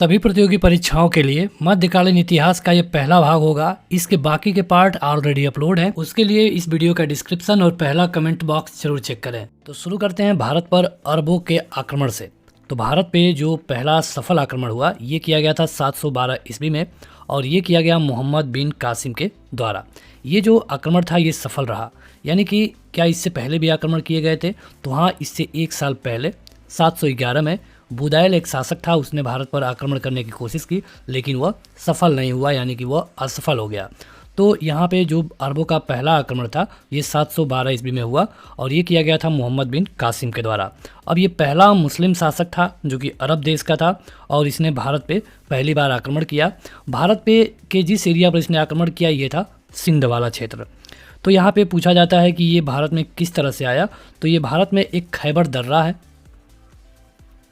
सभी प्रतियोगी परीक्षाओं के लिए मध्यकालीन इतिहास का ये पहला भाग होगा। इसके बाकी के पार्ट ऑलरेडी अपलोड हैं। उसके लिए इस वीडियो का डिस्क्रिप्शन और पहला कमेंट बॉक्स जरूर चेक करें। तो शुरू करते हैं भारत पर अरबों के आक्रमण से। तो भारत पे जो पहला सफल आक्रमण हुआ ये किया गया था 712 ईस्वी में, और ये किया गया मोहम्मद बिन कासिम के द्वारा। ये जो आक्रमण था ये सफल रहा। यानी कि क्या इससे पहले भी आक्रमण किए गए थे? तो हाँ, इससे एक साल पहले 711 में बुदायल एक शासक था, उसने भारत पर आक्रमण करने की कोशिश की, लेकिन वह सफल नहीं हुआ, यानी कि वह असफल हो गया। तो यहाँ पे जो अरबों का पहला आक्रमण था ये 712 ईस्वी में हुआ, और ये किया गया था मोहम्मद बिन कासिम के द्वारा। अब ये पहला मुस्लिम शासक था जो कि अरब देश का था, और इसने भारत पे पहली बार आक्रमण किया। भारत पे के जिस एरिया पर इसने आक्रमण किया ये था सिंध वाला क्षेत्र। तो यहाँ पे पूछा जाता है कि ये भारत में किस तरह से आया। तो ये भारत में एक खैबर दर्रा है,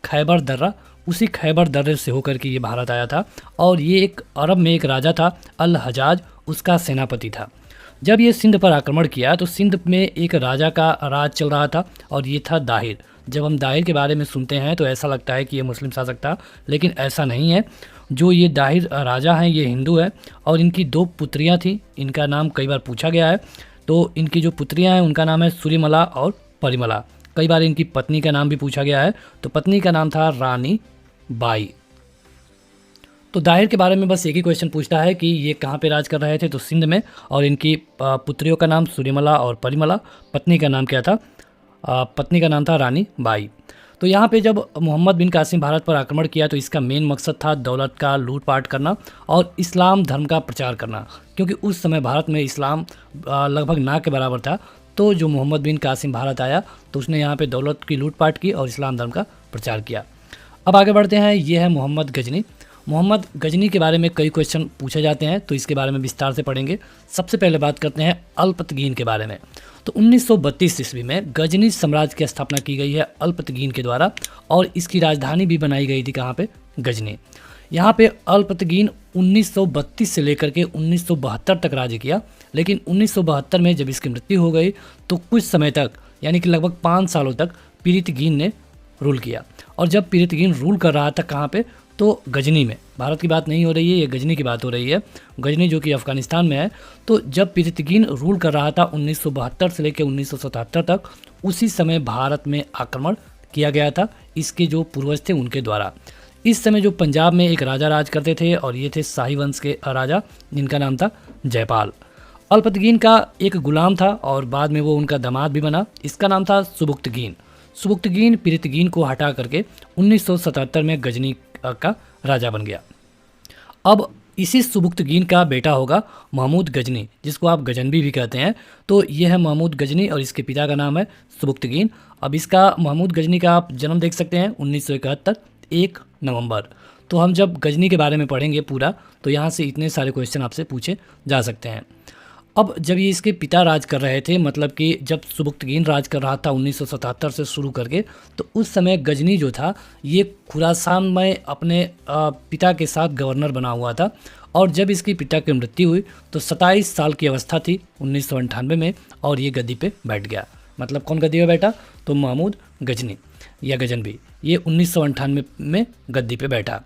खैबर दर्रा, उसी खैबर दर्रे से होकर के ये भारत आया था। और ये एक अरब में एक राजा था अल हजाज, उसका सेनापति था। जब ये सिंध पर आक्रमण किया तो सिंध में एक राजा का राज चल रहा था, और ये था दाहिर। जब हम दाहिर के बारे में सुनते हैं तो ऐसा लगता है कि ये मुस्लिम शासक था, लेकिन ऐसा नहीं है। जो ये दाहिर राजा हैं ये हिंदू है, और इनकी दो पुत्रियां थी, इनका नाम कई बार पूछा गया है। तो इनकी जो पुत्रियां हैं उनका नाम है सूर्यमला और परिमला। कई बार इनकी पत्नी का नाम भी पूछा गया है, तो पत्नी का नाम था रानी बाई। तो दाहिर के बारे में बस एक ही क्वेश्चन पूछता है कि ये कहाँ पे राज कर रहे थे, तो सिंध में, और इनकी पुत्रियों का नाम सूर्यमला और परिमला, पत्नी का नाम क्या था? पत्नी का नाम था रानी बाई। तो यहाँ पे जब मोहम्मद बिन कासिम भारत पर आक्रमण किया तो इसका मेन मकसद था दौलत का लूटपाट करना और इस्लाम धर्म का प्रचार करना, क्योंकि उस समय भारत में इस्लाम लगभग ना के बराबर था। तो जो मोहम्मद बिन कासिम भारत आया तो उसने यहाँ पे दौलत की लूटपाट की और इस्लाम धर्म का प्रचार किया। अब आगे बढ़ते हैं, ये है मोहम्मद गजनी। मोहम्मद गजनी के बारे में कई क्वेश्चन पूछे जाते हैं, तो इसके बारे में विस्तार से पढ़ेंगे। सबसे पहले बात करते हैं अल्पतगीन के बारे में। तो 1932 ईस्वी में गजनी साम्राज्य की स्थापना की गई है अल्पतगीन के द्वारा, और इसकी राजधानी भी बनाई गई थी कहाँ पे? गजनी। यहाँ पे अल्पतगीन 1932 से लेकर के 1972 तक राज्य किया, लेकिन 1972 में जब इसकी मृत्यु हो गई तो कुछ समय तक, यानी कि लगभग 5 सालों तक पीरितगीन ने रूल किया। और जब पीरितगीन रूल कर रहा था कहाँ पे? तो गजनी में। भारत की बात नहीं हो रही है, ये गजनी की बात हो रही है। गजनी जो कि अफगानिस्तान में है। तो जब पीरितगीन रूल कर रहा था 1972 से लेकर 1977 तक, उसी समय भारत में आक्रमण किया गया था इसके जो पूर्वज थे उनके द्वारा। इस समय जो पंजाब में एक राजा राज करते थे, और ये थे शाही वंश के राजा, जिनका नाम था जयपाल। अल्पतगीन का एक गुलाम था और बाद में वो उनका दामाद भी बना, इसका नाम था सुबुक्तगीन। सुबुक्तगीन पीरितगीन को हटा करके 1977 में गजनी का राजा बन गया। अब इसी सुबुक्तगीन का बेटा होगा महमूद गजनी, जिसको आप गजनबी भी कहते हैं। तो यह है महमूद गजनी और इसके पिता का नाम है सुबुक्तगीन। अब इसका महमूद गजनी का आप जन्म देख सकते हैं 1971 1 नवंबर। तो हम जब गजनी के बारे में पढ़ेंगे पूरा, तो यहाँ से इतने सारे क्वेश्चन आपसे पूछे जा सकते हैं। अब जब ये इसके पिता राज कर रहे थे, मतलब कि जब सुबुक्तगीन राज कर रहा था 1977 से शुरू करके, तो उस समय गजनी जो था ये खुरासान में अपने पिता के साथ गवर्नर बना हुआ था। और जब इसके पिता की मृत्यु हुई तो 27 साल की अवस्था थी 1998 में, और ये गद्दी पे बैठ गया। मतलब कौन गद्दी पे बैठा? तो महमूद गजनी या गजनबी, ये 1998 में गद्दी पे बैठा।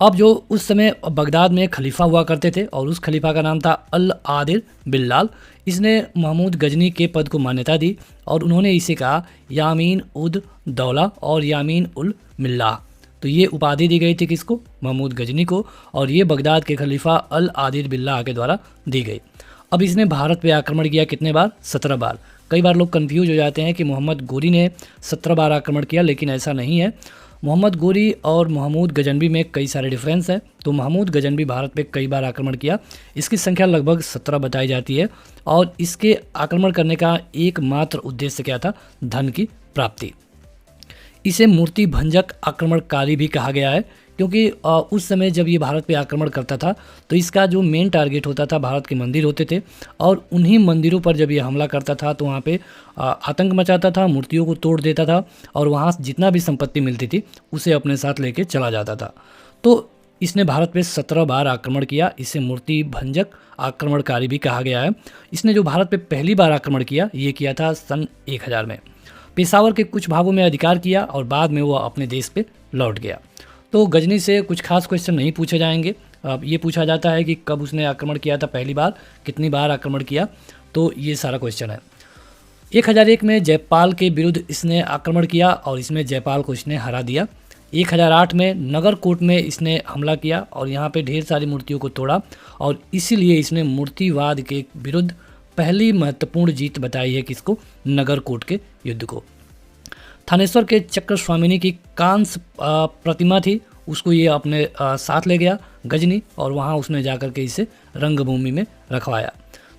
अब जो उस समय बगदाद में खलीफा हुआ करते थे, और उस खलीफा का नाम था अल आदिल बिल्लाल। इसने महमूद गजनी के पद को मान्यता दी, और उन्होंने इसे कहा यामीन उद दौला और यामीन उल मिल्लाह। तो ये उपाधि दी गई थी किसको? महमूद गजनी को, और ये बगदाद के खलीफा अल आदिल बिल्लाह के द्वारा दी गई। अब इसने भारत पे आक्रमण किया कितने बार? 17 बार। कई बार लोग कंफ्यूज हो जाते हैं कि मोहम्मद गोरी ने 17 बार आक्रमण किया, लेकिन ऐसा नहीं है। मोहम्मद गोरी और महमूद गजनबी में कई सारे डिफरेंस हैं। तो महमूद गजनबी भारत पे कई बार आक्रमण किया, इसकी संख्या लगभग 17 बताई जाती है, और इसके आक्रमण करने का एकमात्र उद्देश्य क्या था? धन की प्राप्ति। इसे मूर्ति भंजक आक्रमणकारी भी कहा गया है, क्योंकि उस समय जब ये भारत पे आक्रमण करता था तो इसका जो मेन टारगेट होता था भारत के मंदिर होते थे, और उन्हीं मंदिरों पर जब ये हमला करता था तो वहाँ पे आतंक मचाता था, मूर्तियों को तोड़ देता था, और वहाँ जितना भी संपत्ति मिलती थी उसे अपने साथ लेके चला जाता था। तो इसने भारत पे 17 बार आक्रमण किया, इसे मूर्ति भंजक आक्रमणकारी भी कहा गया है। इसने जो भारत पे पहली बार आक्रमण किया ये किया था सन 1000 में। पेशावर के कुछ भागों में अधिकार किया और बाद में वो अपने देश पे लौट गया। तो गजनी से कुछ खास क्वेश्चन नहीं पूछे जाएंगे। अब ये पूछा जाता है कि कब उसने आक्रमण किया था पहली बार, कितनी बार आक्रमण किया, तो ये सारा क्वेश्चन है। 1001 में जयपाल के विरुद्ध इसने आक्रमण किया और इसमें जयपाल को इसने हरा दिया। 1008 में नगरकोट में इसने हमला किया और यहाँ पे ढेर सारी मूर्तियों को तोड़ा और इसीलिए इसने मूर्तिवाद के विरुद्ध पहली महत्वपूर्ण जीत बताई है किसको, नगरकोट के युद्ध को। थानेश्वर के चक्र स्वामिनी की कांस्य प्रतिमा थी, उसको ये अपने साथ ले गया गजनी और वहाँ उसने जाकर के इसे रंगभूमि में रखवाया।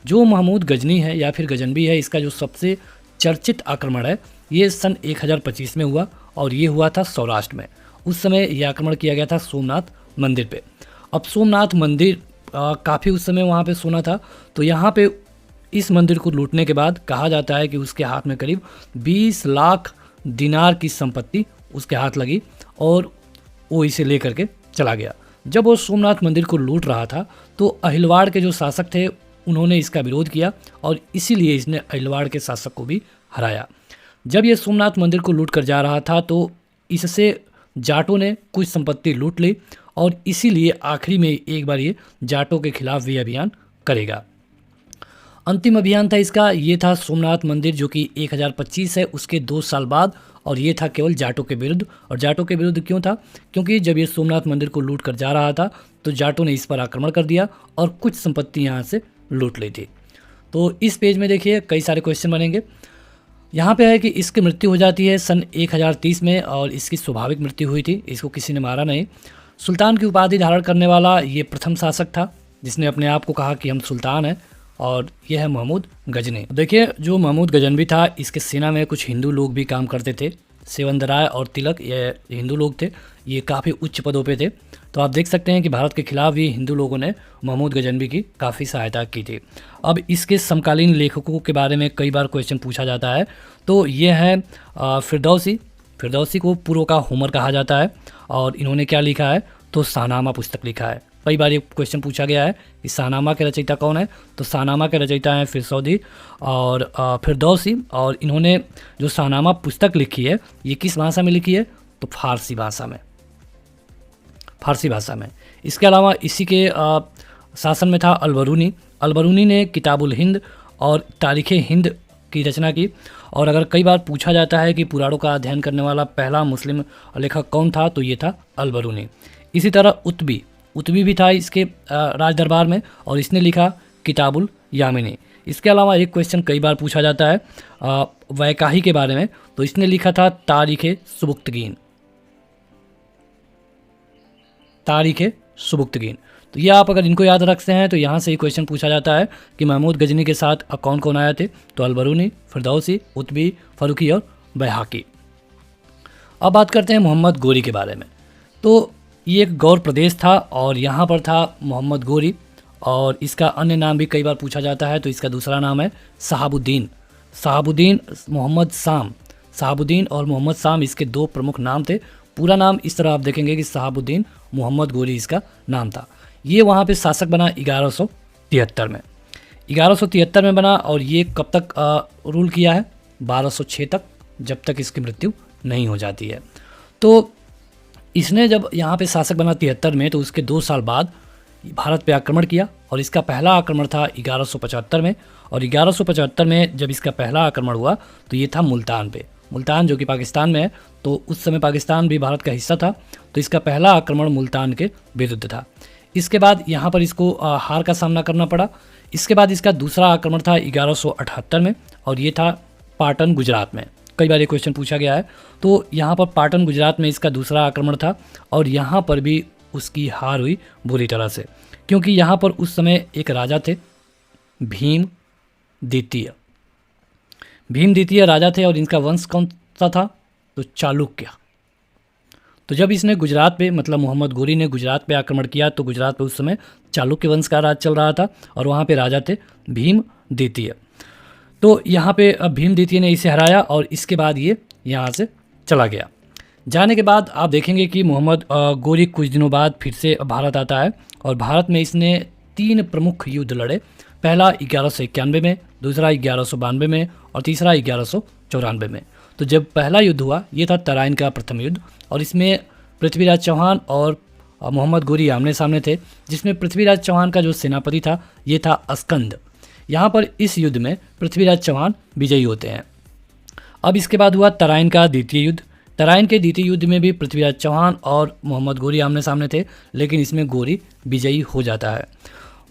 जो महमूद गजनी है या फिर गजनवी है, इसका जो सबसे चर्चित आक्रमण है ये सन 1025 में हुआ और ये हुआ था सौराष्ट्र में। उस समय ये आक्रमण किया गया था सोमनाथ मंदिर पे। अब सोमनाथ मंदिर काफ़ी उस समय वहाँ पे सोना था, तो यहाँ पे इस मंदिर को लूटने के बाद कहा जाता है कि उसके हाथ में करीब 20 लाख दिनार की संपत्ति उसके हाथ लगी और वो इसे लेकर के चला गया। जब वो सोमनाथ मंदिर को लूट रहा था तो अहिलवाड़ के जो शासक थे उन्होंने इसका विरोध किया और इसीलिए इसने अहिलवाड़ के शासक को भी हराया। जब ये सोमनाथ मंदिर को लूट कर जा रहा था तो इससे जाटों ने कुछ संपत्ति लूट ली और इसीलिए आखिरी में एक बार ये जाटों के खिलाफ भी अभियान करेगा। अंतिम अभियान था इसका, ये था सोमनाथ मंदिर जो कि 1025 है उसके 2 साल बाद, और ये था केवल जाटों के विरुद्ध। और जाटों के विरुद्ध क्यों था, क्योंकि जब ये सोमनाथ मंदिर को लूट कर जा रहा था तो जाटों ने इस पर आक्रमण कर दिया और कुछ संपत्ति यहाँ से लूट ली थी। तो इस पेज में देखिए कई सारे क्वेश्चन बनेंगे। यहाँ पे है कि इसकी मृत्यु हो जाती है सन 1030 में और इसकी स्वाभाविक मृत्यु हुई थी, इसको किसी ने मारा नहीं। सुल्तान की उपाधि धारण करने वाला ये प्रथम शासक था जिसने अपने आप को कहा कि हम सुल्तान हैं, और यह है महमूद गजनी। देखिए जो महमूद गजनवी था इसके सेना में कुछ हिंदू लोग भी काम करते थे। सेवंदराय और तिलक ये हिंदू लोग थे, ये काफ़ी उच्च पदों पे थे। तो आप देख सकते हैं कि भारत के खिलाफ भी हिंदू लोगों ने महमूद गजनवी की काफ़ी सहायता की थी। अब इसके समकालीन लेखकों के बारे में कई बार क्वेश्चन पूछा जाता है, तो ये है फिरदौसी को पूर्व का होमर कहा जाता है और इन्होंने क्या लिखा है, तो शाहनामा पुस्तक लिखा है। कई बार ये क्वेश्चन पूछा गया है कि शाहनामा के रचयिता कौन है, तो शाहनामा के रचयिता हैं फिरसौदी और फिरदौसी, और इन्होंने जो शाहनामा पुस्तक लिखी है ये किस भाषा में लिखी है, तो फारसी भाषा में। इसके अलावा इसी के शासन में था अलबरूनी ने किताबुल हिंद और तारीख़ हिंद की रचना की। और अगर कई बार पूछा जाता है कि पुराणों का अध्ययन करने वाला पहला मुस्लिम लेखक कौन था, तो ये था अलबरूनी। इसी तरह उत्बी भी था इसके राज दरबार में और इसने लिखा किताबुल यामिनी। इसके अलावा एक क्वेश्चन कई बार पूछा जाता है वैकाही के बारे में, तो इसने लिखा था तारीख़ सुबुक्तगीन। तो ये आप अगर इनको याद रखते हैं तो यहाँ से ही क्वेश्चन पूछा जाता है कि महमूद गजनी के साथ कौन कौन आए थे, तो अलबरूनी, फिरदौसी, उत्बी, फरुखी और बैहाकी। अब बात करते हैं मोहम्मद गोरी के बारे में। तो ये एक गौर प्रदेश था और यहाँ पर था मोहम्मद गोरी, और इसका अन्य नाम भी कई बार पूछा जाता है, तो इसका दूसरा नाम है सहाबुद्दीन मोहम्मद शाम। सहाबुद्दीन और मोहम्मद शाम इसके 2 प्रमुख नाम थे। पूरा नाम इस तरह आप देखेंगे कि सहाबुद्दीन मोहम्मद गोरी इसका नाम था। ये वहाँ पे शासक बना 1173 में। 1173 में बना और ये कब तक रूल किया है, 1206 तक, जब तक इसकी मृत्यु नहीं हो जाती है। तो इसने जब यहाँ पे शासक बना 73 में, तो उसके 2 साल बाद भारत पे आक्रमण किया और इसका पहला आक्रमण था 1175 में। और 1175 में जब इसका पहला आक्रमण हुआ तो ये था मुल्तान पे। मुल्तान जो कि पाकिस्तान में है, तो उस समय पाकिस्तान भी भारत का हिस्सा था, तो इसका पहला आक्रमण मुल्तान के विरुद्ध था। इसके बाद यहाँ पर इसको हार का सामना करना पड़ा। इसके बाद इसका दूसरा आक्रमण था 1178 में और ये था पाटन गुजरात में। कई बार ये क्वेश्चन पूछा गया है, तो यहाँ पर पाटन गुजरात में इसका दूसरा आक्रमण था और यहाँ पर भी उसकी हार हुई बुरी तरह से, क्योंकि यहाँ पर उस समय एक राजा थे भीम द्वितीय राजा थे और इनका वंश कौन सा था, तो चालुक्य। तो जब इसने गुजरात पे, मतलब मोहम्मद गोरी ने गुजरात पे आक्रमण किया, तो गुजरात पे उस समय चालुक्य वंश का राज चल रहा था और वहाँ पे राजा थे भीम द्वितीय। तो यहाँ पे भीम द्वितीय ने इसे हराया और इसके बाद ये यहाँ से चला गया। जाने के बाद आप देखेंगे कि मोहम्मद गोरी कुछ दिनों बाद फिर से भारत आता है और भारत में इसने 3 प्रमुख युद्ध लड़े। पहला 1191 में, दूसरा 1192 में और तीसरा 1194 में। तो जब पहला युद्ध हुआ ये था तराइन का प्रथम युद्ध और इसमें पृथ्वीराज चौहान और मोहम्मद गोरी आमने सामने थे, जिसमें पृथ्वीराज चौहान का जो सेनापति था ये था अस्कंद। यहाँ पर इस युद्ध में पृथ्वीराज चौहान विजयी होते हैं। अब इसके बाद हुआ तराइन का द्वितीय युद्ध। तराइन के द्वितीय युद्ध में भी पृथ्वीराज चौहान और मोहम्मद गोरी आमने सामने थे, लेकिन इसमें गोरी विजयी हो जाता है।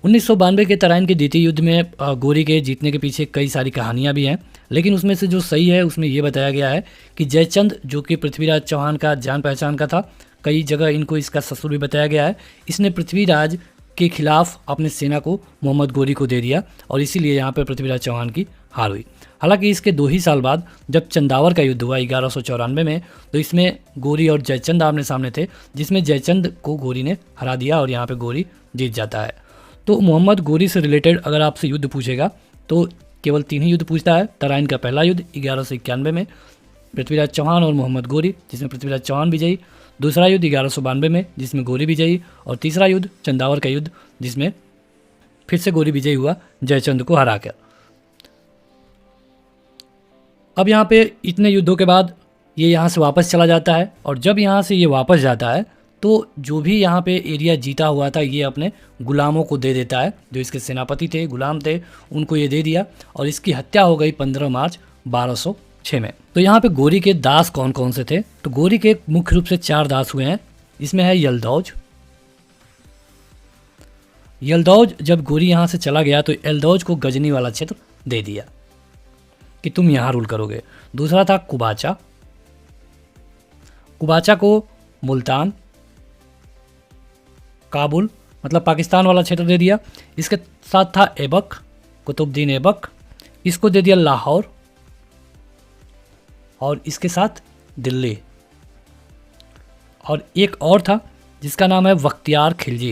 1992 के तराइन के द्वितीय युद्ध में गोरी के जीतने के पीछे कई सारी कहानियां भी हैं, लेकिन उसमें से जो सही है उसमें ये बताया गया है कि जयचंद, जो कि पृथ्वीराज चौहान का जान पहचान का था, कई जगह इनको इसका ससुर भी बताया गया है, इसने पृथ्वीराज के खिलाफ अपने सेना को मोहम्मद गोरी को दे दिया और इसीलिए यहाँ पर पृथ्वीराज चौहान की हार हुई। हालांकि इसके 2 ही साल बाद जब चंदावर का युद्ध हुआ 1194 में, तो इसमें गोरी और जयचंद आमने सामने थे, जिसमें जयचंद को गोरी ने हरा दिया और यहाँ पे गोरी जीत जाता है। तो मोहम्मद गोरी से रिलेटेड अगर आपसे युद्ध पूछेगा तो केवल 3 ही युद्ध पूछता है। तराइन का पहला युद्ध 1191 में पृथ्वीराज चौहान और मोहम्मद गोरी, जिसमें पृथ्वीराज चौहान विजयी। दूसरा युद्ध 1192 में, जिसमें गोरी विजयी। और तीसरा युद्ध चंदावर का युद्ध, जिसमें फिर से गोरी विजयी हुआ जयचंद को हराकर। अब यहाँ पे इतने युद्धों के बाद ये यहाँ से वापस चला जाता है, और जब यहाँ से ये वापस जाता है तो जो भी यहाँ पे एरिया जीता हुआ था ये अपने गुलामों को दे देता है। जो इसके सेनापति थे, गुलाम थे, उनको ये दे दिया और इसकी हत्या हो गई 15 मार्च 1206 में। तो यहाँ पे गोरी के दास कौन कौन से थे? तो गोरी के मुख्य रूप से 4 दास हुए हैं। इसमें है यलदौज। यलदौज जब गोरी यहाँ से चला गया तो यलदौज को गजनी वाला क्षेत्र दे दिया कि तुम यहाँ रूल करोगे। दूसरा था कुबाचा। कुबाचा को मुल्तान, काबुल मतलब पाकिस्तान वाला क्षेत्र दे दिया। इसके साथ था ऐबक, कुतुबुद्दीन ऐबक, इसको दे दिया लाहौर, और इसके साथ दिल्ली। और एक और था जिसका नाम है बख्तियार खिलजी,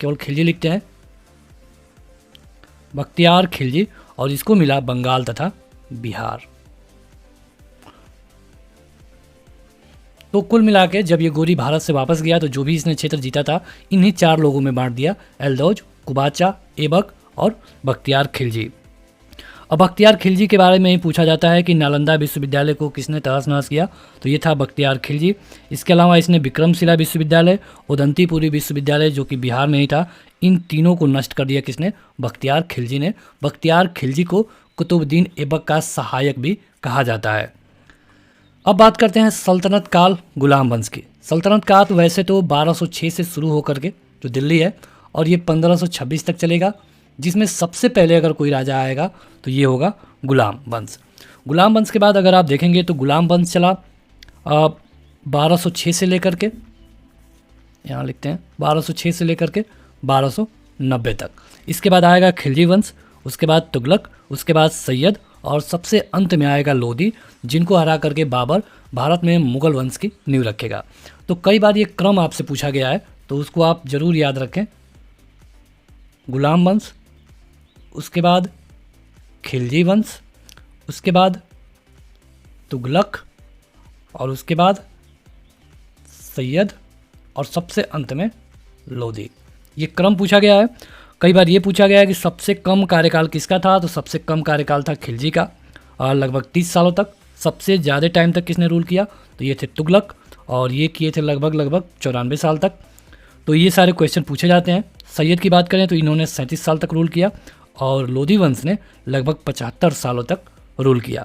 केवल खिलजी लिखते हैं, बख्तियार खिलजी, और इसको मिला बंगाल तथा बिहार। तो कुल मिला के जब ये गोरी भारत से वापस गया तो जो भी इसने क्षेत्र जीता था इन्हीं 4 लोगों में बांट दिया, यलदौज, कुबाचा, ऐबक और बख्तियार खिलजी। अब बख्तियार खिलजी के बारे में ही पूछा जाता है कि नालंदा विश्वविद्यालय को किसने तहस नहस किया, तो ये था बख्तियार खिलजी। इसके अलावा इसने विक्रमशिला विश्वविद्यालय, उदंतीपुरी विश्वविद्यालय जो कि बिहार में ही था, इन तीनों को नष्ट कर दिया किसने? बख्तियार खिलजी ने। बख्तियार खिलजी को कुतुबुद्दीन ऐबक का सहायक भी कहा जाता है। अब बात करते हैं सल्तनत काल गुलाम वंश की। सल्तनत काल तो वैसे तो 1206 से शुरू होकर के जो दिल्ली है और ये 1526 तक चलेगा, जिसमें सबसे पहले अगर कोई राजा आएगा तो ये होगा गुलाम वंश। गुलाम वंश के बाद अगर आप देखेंगे तो गुलाम वंश चला 1206 से लेकर के, यहाँ लिखते हैं 1206 से लेकर के 1290 तक। इसके बाद आएगा खिलजी वंश, उसके बाद तुगलक, उसके बाद सैयद, और सबसे अंत में आएगा लोदी, जिनको हरा करके बाबर भारत में मुगल वंश की नींव रखेगा। तो कई बार ये क्रम आपसे पूछा गया है तो उसको आप जरूर याद रखें। गुलाम वंश, उसके बाद खिलजी वंश, उसके बाद तुगलक, और उसके बाद सैयद, और सबसे अंत में लोदी। ये क्रम पूछा गया है। कई बार ये पूछा गया है कि सबसे कम कार्यकाल किसका था, तो सबसे कम कार्यकाल था खिलजी का, और लगभग 30 सालों तक। सबसे ज़्यादा टाइम तक किसने रूल किया, तो ये थे तुगलक, और ये किए थे लगभग 94 साल तक। तो ये सारे क्वेश्चन पूछे जाते हैं। सैयद की बात करें तो इन्होंने 37 साल तक रूल किया, और लोदी वंश ने लगभग 75 सालों तक रूल किया।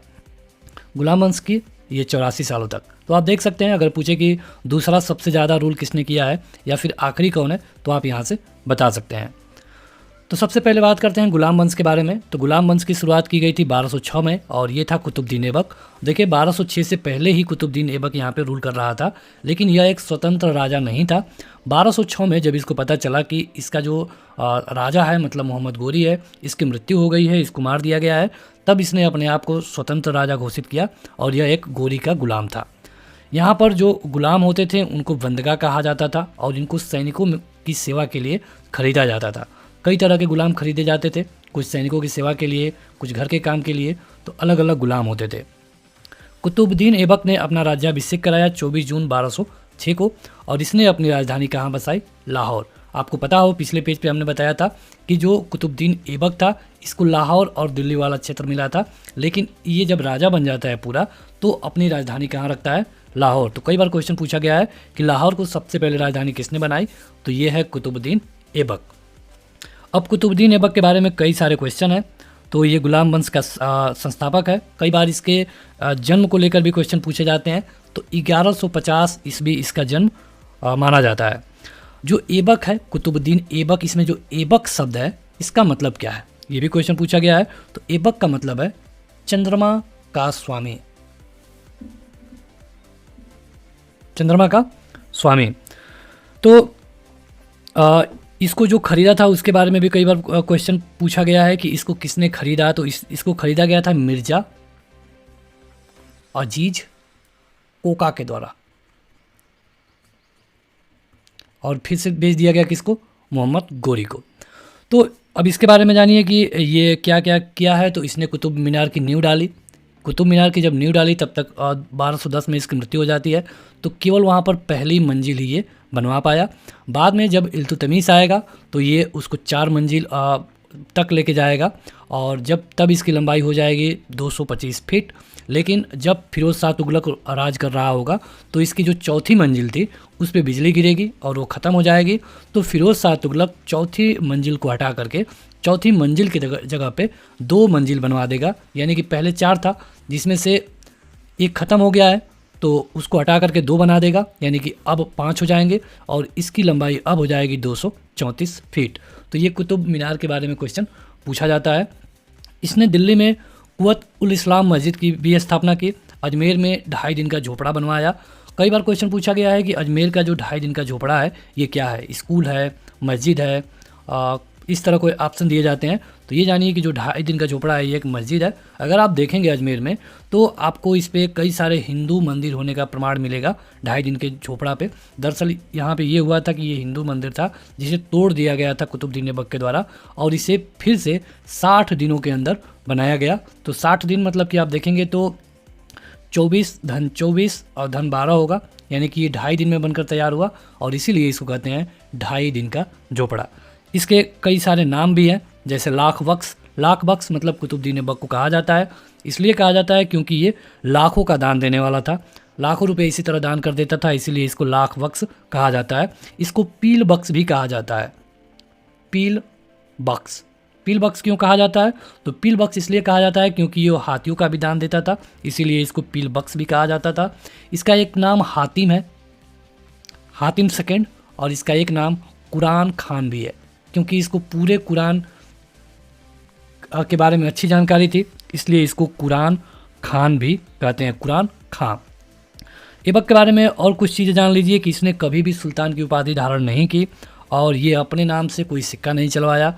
गुलाम वंश की ये 84 सालों तक। तो आप देख सकते हैं, अगर पूछे कि दूसरा सबसे ज़्यादा रूल किसने किया है या फिर आखिरी कौन है, तो आप यहाँ से बता सकते हैं। तो सबसे पहले बात करते हैं गुलाम वंश के बारे में। तो गुलाम वंश की शुरुआत की गई थी 1206 में, और ये था कुतुबुद्दीन ऐबक। देखिए 1206 से पहले ही कुतुबुद्दीन ऐबक यहाँ पे रूल कर रहा था, लेकिन यह एक स्वतंत्र राजा नहीं था। 1206 में जब इसको पता चला कि इसका जो राजा है मतलब मोहम्मद गोरी है, इसकी मृत्यु हो गई है, इसको मार दिया गया है, तब इसने अपने आप को स्वतंत्र राजा घोषित किया, और यह एक गोरी का गुलाम था। यहाँ पर जो गुलाम होते थे उनको बंदगा कहा जाता था, और इनको सैनिकों की सेवा के लिए खरीदा जाता था। कई तरह के गुलाम खरीदे जाते थे, कुछ सैनिकों की सेवा के लिए, कुछ घर के काम के लिए, तो अलग अलग गुलाम होते थे। कुतुबुद्दीन ऐबक ने अपना राज्याभिषेक कराया 24 जून 1206 को, और इसने अपनी राजधानी कहाँ बसाई? लाहौर। आपको पता हो पिछले पेज पे हमने बताया था कि जो कुतुबुद्दीन ऐबक था इसको लाहौर और दिल्ली वाला क्षेत्र मिला था, लेकिन ये जब राजा बन जाता है पूरा तो अपनी राजधानी कहाँ रखता है? लाहौर। तो कई बार क्वेश्चन पूछा गया है कि लाहौर को सबसे पहले राजधानी किसने बनाई, तो ये है कुतुबुद्दीन ऐबक। अब कुतुबुद्दीन ऐबक के बारे में कई सारे क्वेश्चन हैं। तो ये गुलाम वंश का संस्थापक है। कई बार इसके जन्म को लेकर भी क्वेश्चन पूछे जाते हैं। तो 1150 ईस्वी इसका जन्म माना जाता है। जो ऐबक है, कुतुबुद्दीन ऐबक, इसमें जो ऐबक शब्द है इसका मतलब क्या है, ये भी क्वेश्चन पूछा गया है। तो ऐबक का मतलब है चंद्रमा का स्वामी, चंद्रमा का स्वामी। तो इसको जो खरीदा था उसके बारे में भी कई बार क्वेश्चन पूछा गया है कि इसको किसने खरीदा। तो इसको खरीदा गया था मिर्जा अजीज कोका के द्वारा, और फिर से बेच दिया गया किसको, मोहम्मद गोरी को। तो अब इसके बारे में जानिए कि ये क्या क्या किया है। तो इसने कुतुब मीनार की नींव डाली। कुतुब मीनार की जब नींव डाली तब तक 1210 में इसकी मृत्यु हो जाती है। तो केवल वहाँ पर पहली मंजिल ही ये बनवा पाया। बाद में जब इल्तुतमिश आएगा तो ये उसको 4 मंजिल तक लेके जाएगा, और तब इसकी लंबाई हो जाएगी 225 फीट। लेकिन जब फिरोज शाह तुगलक राज कर रहा होगा तो इसकी जो चौथी मंजिल थी उस पर बिजली गिरेगी और वो ख़त्म हो जाएगी। तो फिरोज शाह तुगलक चौथी मंजिल को हटा करके चौथी मंजिल की जगह पे 2 मंजिल बनवा देगा। यानी कि पहले 4 था जिसमें से एक ख़त्म हो गया है, तो उसको हटा करके 2 बना देगा, यानी कि अब 5 हो जाएंगे, और इसकी लंबाई अब हो जाएगी 234 फीट। तो ये कुतुब मीनार के बारे में क्वेश्चन पूछा जाता है। इसने दिल्ली में कुव्वत उल इस्लाम मस्जिद की भी स्थापना की। अजमेर में 2.5 दिन का झोपड़ा बनवाया। कई बार क्वेश्चन पूछा गया है कि अजमेर का जो 2.5 दिन का झोपड़ा है ये क्या है, स्कूल है, मस्जिद है, इस तरह कोई ऑप्शन दिए जाते हैं। तो ये जानिए कि जो 2.5 दिन का झोपड़ा है ये एक मस्जिद है। अगर आप देखेंगे अजमेर में तो आपको इस पर कई सारे हिंदू मंदिर होने का प्रमाण मिलेगा 2.5 दिन के झोपड़ा पे। दरअसल यहाँ पे ये हुआ था कि ये हिंदू मंदिर था जिसे तोड़ दिया गया था कुतुबुद्दीन ऐबक के द्वारा, और इसे फिर से 60 दिनों के अंदर बनाया गया। तो 60 दिन मतलब कि आप देखेंगे तो 24 धन 24 और धन 12 होगा, यानी कि ये 2.5 दिन में बनकर तैयार हुआ, और इसीलिए इसको कहते हैं 2.5 दिन का झोपड़ा। इसके कई सारे नाम भी हैं, जैसे लाख बख्श। लाख बख्श मतलब कुतुबुद्दीन ऐबक को कहा जाता है, इसलिए कहा जाता है क्योंकि ये लाखों का दान देने वाला था, लाखों रुपए इसी तरह दान कर देता था, इसीलिए इसको लाख बख्श कहा जाता है। इसको पील बख्श भी कहा जाता है, पील बख्श। पील बख्श क्यों कहा जाता है, तो पील बख्श इसलिए कहा जाता है क्योंकि ये हाथियों का भी दान देता था, इसीलिए इसको पील बख्श भी कहा जाता था। इसका एक नाम हातिम है, हातिम सेकंड, और इसका एक नाम कुरान खान भी है, क्योंकि इसको पूरे कुरान के बारे में अच्छी जानकारी थी, इसलिए इसको कुरान खान भी कहते हैं, कुरान खान। ऐबक के बारे में और कुछ चीज़ें जान लीजिए कि इसने कभी भी सुल्तान की उपाधि धारण नहीं की, और ये अपने नाम से कोई सिक्का नहीं चलवाया।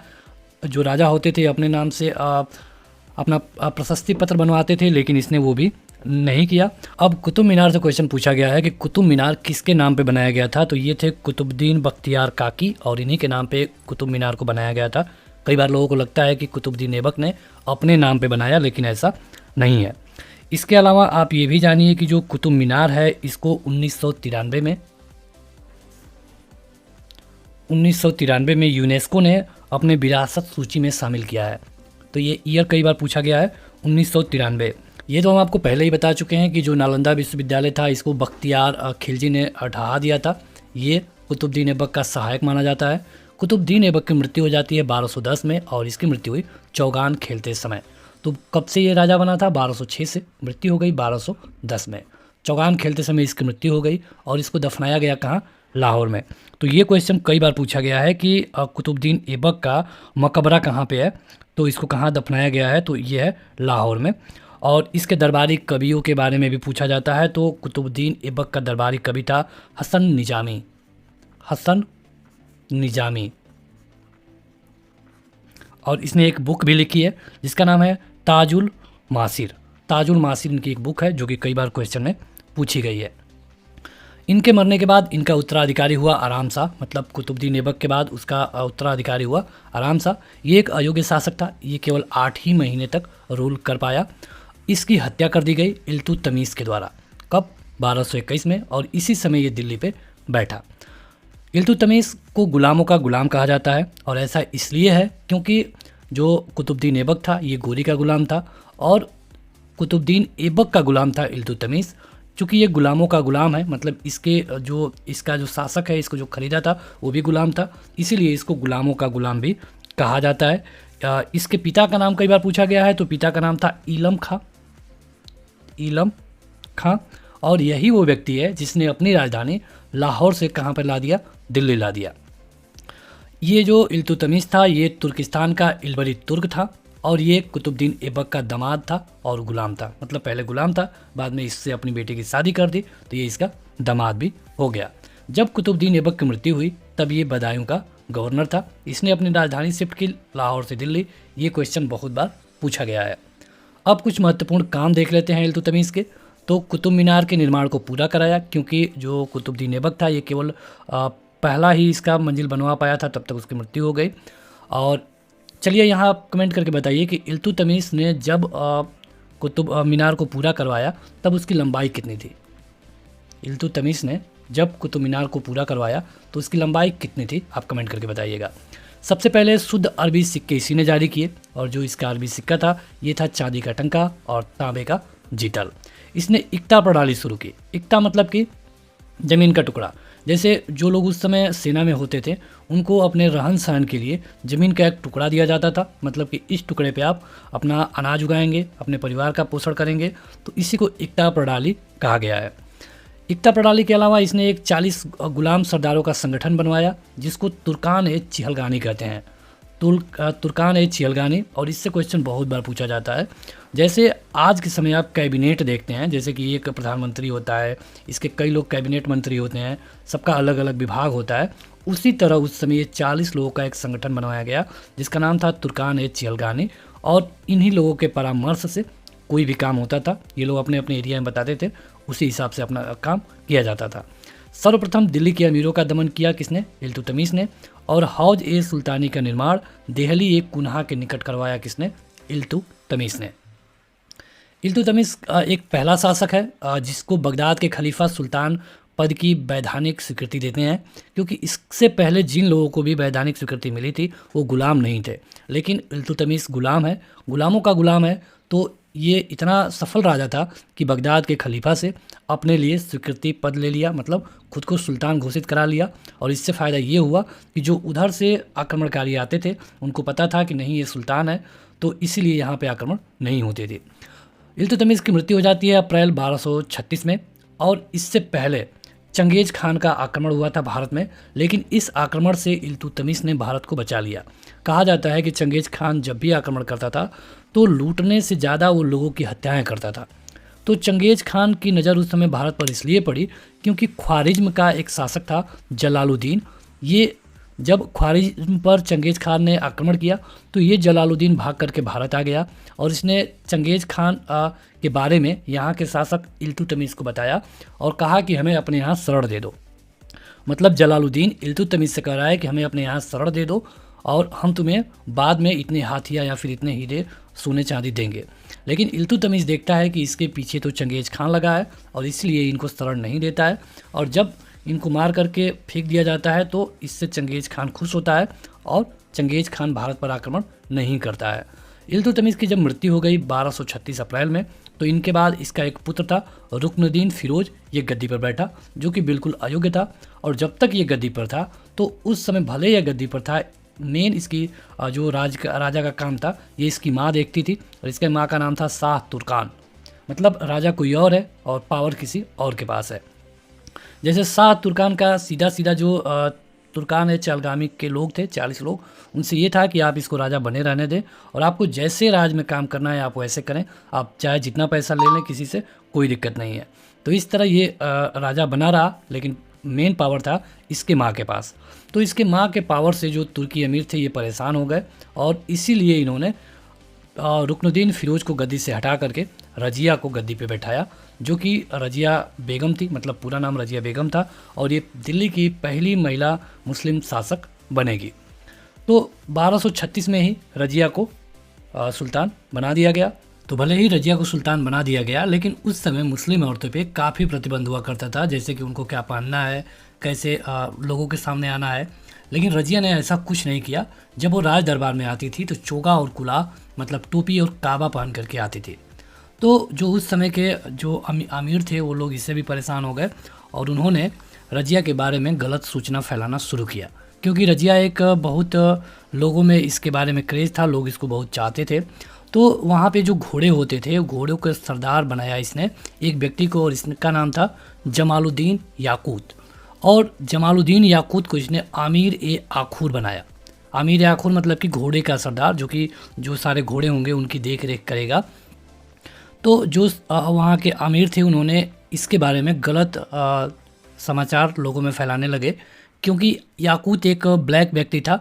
जो राजा होते थे अपने नाम से अपना प्रशस्ति पत्र बनवाते थे, लेकिन इसने वो भी नहीं किया। अब कुतुब मीनार से क्वेश्चन पूछा गया है कि कुतुब मीनार किसके नाम पे बनाया गया था, तो ये थे कुतुबुद्दीन बख्तियार काकी, और इन्हीं के नाम पे कुतुब मीनार को बनाया गया था। कई बार लोगों को लगता है कि कुतुबुद्दीन ऐबक ने अपने नाम पे बनाया, लेकिन ऐसा नहीं है। इसके अलावा आप ये भी जानिए कि जो कुतुब मीनार है इसको 1993 में यूनेस्को ने अपने विरासत सूची में शामिल किया है। तो ये ईयर कई बार पूछा गया है, 1993। ये तो हम आपको पहले ही बता चुके हैं कि जो नालंदा विश्वविद्यालय था इसको बख्तियार खिलजी ने ढहा दिया था। ये कुतुबुद्दीन ऐबक का सहायक माना जाता है। कुतुबुद्दीन ऐबक की मृत्यु हो जाती है 1210 में, और इसकी मृत्यु हुई चौगान खेलते समय। तो कब से ये राजा बना था, 1206 से, मृत्यु हो गई 1210 में। चौगान खेलते समय इसकी मृत्यु हो गई, और इसको दफनाया गया कहाँ, लाहौर में। तो ये क्वेश्चन कई बार पूछा गया है कि कुतुबुद्दीन ऐबक का मकबरा कहाँ पे है, तो इसको कहाँ दफनाया गया है, तो ये है लाहौर में। और इसके दरबारी कवियों के बारे में भी पूछा जाता है। तो कुतुबुद्दीन ऐबक का दरबारी कवि था हसन निजामी, हसन निजामी, और इसने एक बुक भी लिखी है जिसका नाम है ताजुल मासिर। ताजुल मासिर इनकी एक बुक है जो कि कई बार क्वेश्चन में पूछी गई है। इनके मरने के बाद इनका उत्तराधिकारी हुआ आराम शाह, मतलब कुतुबुद्दीन ऐबक के बाद उसका उत्तराधिकारी हुआ आराम शाह। ये एक अयोग्य शासक था, ये केवल 8 ही महीने तक रूल कर पाया। इसकी हत्या कर दी गई इल्तुतमिश के द्वारा, कब, 1221 में, और इसी समय ये दिल्ली पे बैठा। इल्तुतमिश को गुलामों का गुलाम कहा जाता है, और ऐसा इसलिए है क्योंकि जो कुतुबुद्दीन ऐबक था ये गोरी का गुलाम था, और कुतुबुद्दीन ऐबक का गुलाम था इल्तुतमिश। चूँकि ये गुलामों का गुलाम है, मतलब इसका जो शासक है, इसको जो खरीदा था वो भी गुलाम था, इसीलिए इसको गुलामों का गुलाम भी कहा जाता है। इसके पिता का नाम कई बार पूछा गया है, तो पिता का नाम था ईलम खां, और यही वो व्यक्ति है जिसने अपनी राजधानी लाहौर से कहाँ पर ला दिया, दिल्ली ला दिया। ये जो इल्तुतमिश था ये तुर्किस्तान का इलबरी तुर्क था, और ये कुतुबुद्दीन ऐबक का दामाद था और गुलाम था, मतलब पहले गुलाम था, बाद में इससे अपनी बेटी की शादी कर दी तो ये इसका दामाद भी हो गया। जब कुतुबुद्दीन ऐबक की मृत्यु हुई तब ये बदायूं का गवर्नर था, इसने अपनी राजधानी शिफ्ट की लाहौर से दिल्ली। ये क्वेश्चन बहुत बार पूछा गया है। अब कुछ महत्वपूर्ण काम देख लेते हैं इल्तुतमिश के। तो कुतुब मीनार के निर्माण को पूरा कराया, क्योंकि जो कुतुबुद्दीन ऐबक था ये केवल पहला ही इसका मंजिल बनवा पाया था, तब तक उसकी मृत्यु हो गई। और चलिए यहाँ आप कमेंट करके बताइए कि इल्तुतमिश ने जब कुतुब मीनार को पूरा करवाया तब उसकी लंबाई कितनी थी। इल्तुतमिश ने जब कुतुब मीनार को पूरा करवाया तो उसकी लंबाई कितनी थी, आप कमेंट करके बताइएगा। सबसे पहले शुद्ध अरबी सिक्के इसी ने जारी किए, और जो इसका अरबी सिक्का था ये था चांदी का टंका और तांबे का जीतल। इसने इक्ता प्रणाली शुरू की। इक्ता मतलब कि ज़मीन का टुकड़ा। जैसे जो लोग उस समय सेना में होते थे उनको अपने रहन सहन के लिए ज़मीन का एक टुकड़ा दिया जाता था, मतलब कि इस टुकड़े पे आप अपना अनाज उगाएंगे, अपने परिवार का पोषण करेंगे, तो इसी को इक्ता प्रणाली कहा गया है। इक्ता प्रणाली के अलावा इसने एक 40 गुलाम सरदारों का संगठन बनवाया जिसको तुर्कान ए चिहलगानी कहते हैं। तुर्कान ए चिहलगानी। और इससे क्वेश्चन बहुत बार पूछा जाता है। जैसे आज के समय आप कैबिनेट देखते हैं, जैसे कि एक प्रधानमंत्री होता है, इसके कई लोग कैबिनेट मंत्री होते हैं, सबका अलग अलग विभाग होता है, उसी तरह उस समय ये 40 लोगों का एक संगठन बनवाया गया जिसका नाम था तुर्कान ए चिहलगानी। और इन्हीं लोगों के परामर्श से कोई भी काम होता था, ये लोग अपने अपने एरिया में बताते थे, उसी हिसाब से अपना काम किया जाता था। सर्वप्रथम दिल्ली के अमीरों का दमन किया किसने, इल्तुतमिश ने। और हौज ए सुल्तानी का निर्माण दिल्ली एक कुन्हा के निकट करवाया किसने, इल्तुतमिश ने। इल्तुतमिश एक पहला शासक है जिसको बगदाद के खलीफा सुल्तान पद की वैधानिक स्वीकृति देते हैं, क्योंकि इससे पहले जिन लोगों को भी वैधानिक स्वीकृति मिली थी वो गुलाम नहीं थे, लेकिन इल्तुतमिश गुलाम है, गुलामों का गुलाम है। तो ये इतना सफल राजा था कि बगदाद के खलीफा से अपने लिए स्वीकृति पद ले लिया, मतलब खुद को सुल्तान घोषित करा लिया। और इससे फ़ायदा ये हुआ कि जो उधर से आक्रमणकारी आते थे उनको पता था कि नहीं ये सुल्तान है, तो इसीलिए यहाँ पे आक्रमण नहीं होते थे। इल्तुतमिश की मृत्यु हो जाती है अप्रैल 1236 में। और इससे पहले चंगेज खान का आक्रमण हुआ था भारत में, लेकिन इस आक्रमण से इल्तुतमिश ने भारत को बचा लिया। कहा जाता है कि चंगेज खान जब भी आक्रमण करता था तो लूटने से ज़्यादा वो लोगों की हत्याएं करता था। तो चंगेज खान की नज़र उस समय भारत पर इसलिए पड़ी क्योंकि ख्वारिज्म का एक शासक था जलालुद्दीन। ये जब ख्वारिज्म पर चंगेज खान ने आक्रमण किया तो ये जलालुद्दीन भाग करके भारत आ गया, और इसने चंगेज खान के बारे में यहाँ के शासक इल्तुतमिश को बताया और कहा कि हमें अपने यहाँ शरण दे दो। मतलब जलालुद्दीन इल्तुतमिश से कह रहा है कि हमें अपने यहाँ शरण दे दो और हम तुम्हें बाद में इतने हाथियाँ या फिर इतने हीरे सोने चांदी देंगे। लेकिन इल्तुतमिश देखता है कि इसके पीछे तो चंगेज खान लगा है और इसलिए इनको शरण नहीं देता है, और जब इनको मार करके फेंक दिया जाता है तो इससे चंगेज खान खुश होता है और चंगेज खान भारत पर आक्रमण नहीं करता है। इल्तुतमिश की जब मृत्यु हो गई 1236 अप्रैल में, तो इनके बाद इसका एक पुत्र था रुकनुद्दीन फिरोज, ये गद्दी पर बैठा, जो कि बिल्कुल अयोग्य था। और जब तक ये गद्दी पर था तो उस समय भले यह गद्दी पर था, मेन इसकी जो राजा का काम था ये इसकी माँ देखती थी, और इसके माँ का नाम था शाह तुर्कान। मतलब राजा कोई और है और पावर किसी और के पास है। जैसे शाह तुर्कान का सीधा सीधा जो तुर्कान है चिहलगामी के लोग थे 40 लोग, उनसे ये था कि आप इसको राजा बने रहने दें और आपको जैसे राज में काम करना है आप वैसे करें, आप चाहे जितना पैसा ले लें, किसी से कोई दिक्कत नहीं है। तो इस तरह ये राजा बना रहा, लेकिन मेन पावर था इसके माँ के पास। तो इसके माँ के पावर से जो तुर्की अमीर थे ये परेशान हो गए, और इसीलिए इन्होंने रुकनुद्दीन फिरोज को गद्दी से हटा करके रजिया को गद्दी पे बैठाया, जो कि रजिया बेगम थी, मतलब पूरा नाम रजिया बेगम था, और ये दिल्ली की पहली महिला मुस्लिम शासक बनेगी। तो 1236 में ही रजिया को सुल्तान बना दिया गया। तो भले ही रजिया को सुल्तान बना दिया गया, लेकिन उस समय मुस्लिम औरतों पे काफ़ी प्रतिबंध हुआ करता था, जैसे कि उनको क्या पहनना है, कैसे लोगों के सामने आना है। लेकिन रजिया ने ऐसा कुछ नहीं किया। जब वो राज दरबार में आती थी तो चोगा और कुला मतलब टोपी और काबा पहन करके आती थी। तो जो उस समय के जो अमीर थे वो लोग इससे भी परेशान हो गए और उन्होंने रजिया के बारे में गलत सूचना फैलाना शुरू किया, क्योंकि रजिया एक बहुत लोगों में इसके बारे में क्रेज़ था, लोग इसको बहुत चाहते थे। तो वहाँ पे जो घोड़े होते थे, घोड़ों का सरदार बनाया इसने एक व्यक्ति को, और इसका नाम था जमालुद्दीन याकूत। और जमालुद्दीन याकूत को इसने आमिर ए आखूर बनाया। आमिर ए आखूर मतलब कि घोड़े का सरदार, जो कि जो सारे घोड़े होंगे उनकी देख रेख करेगा। तो जो वहाँ के आमिर थे उन्होंने इसके बारे में गलत समाचार लोगों में फैलाने लगे, क्योंकि याकूत एक ब्लैक व्यक्ति था।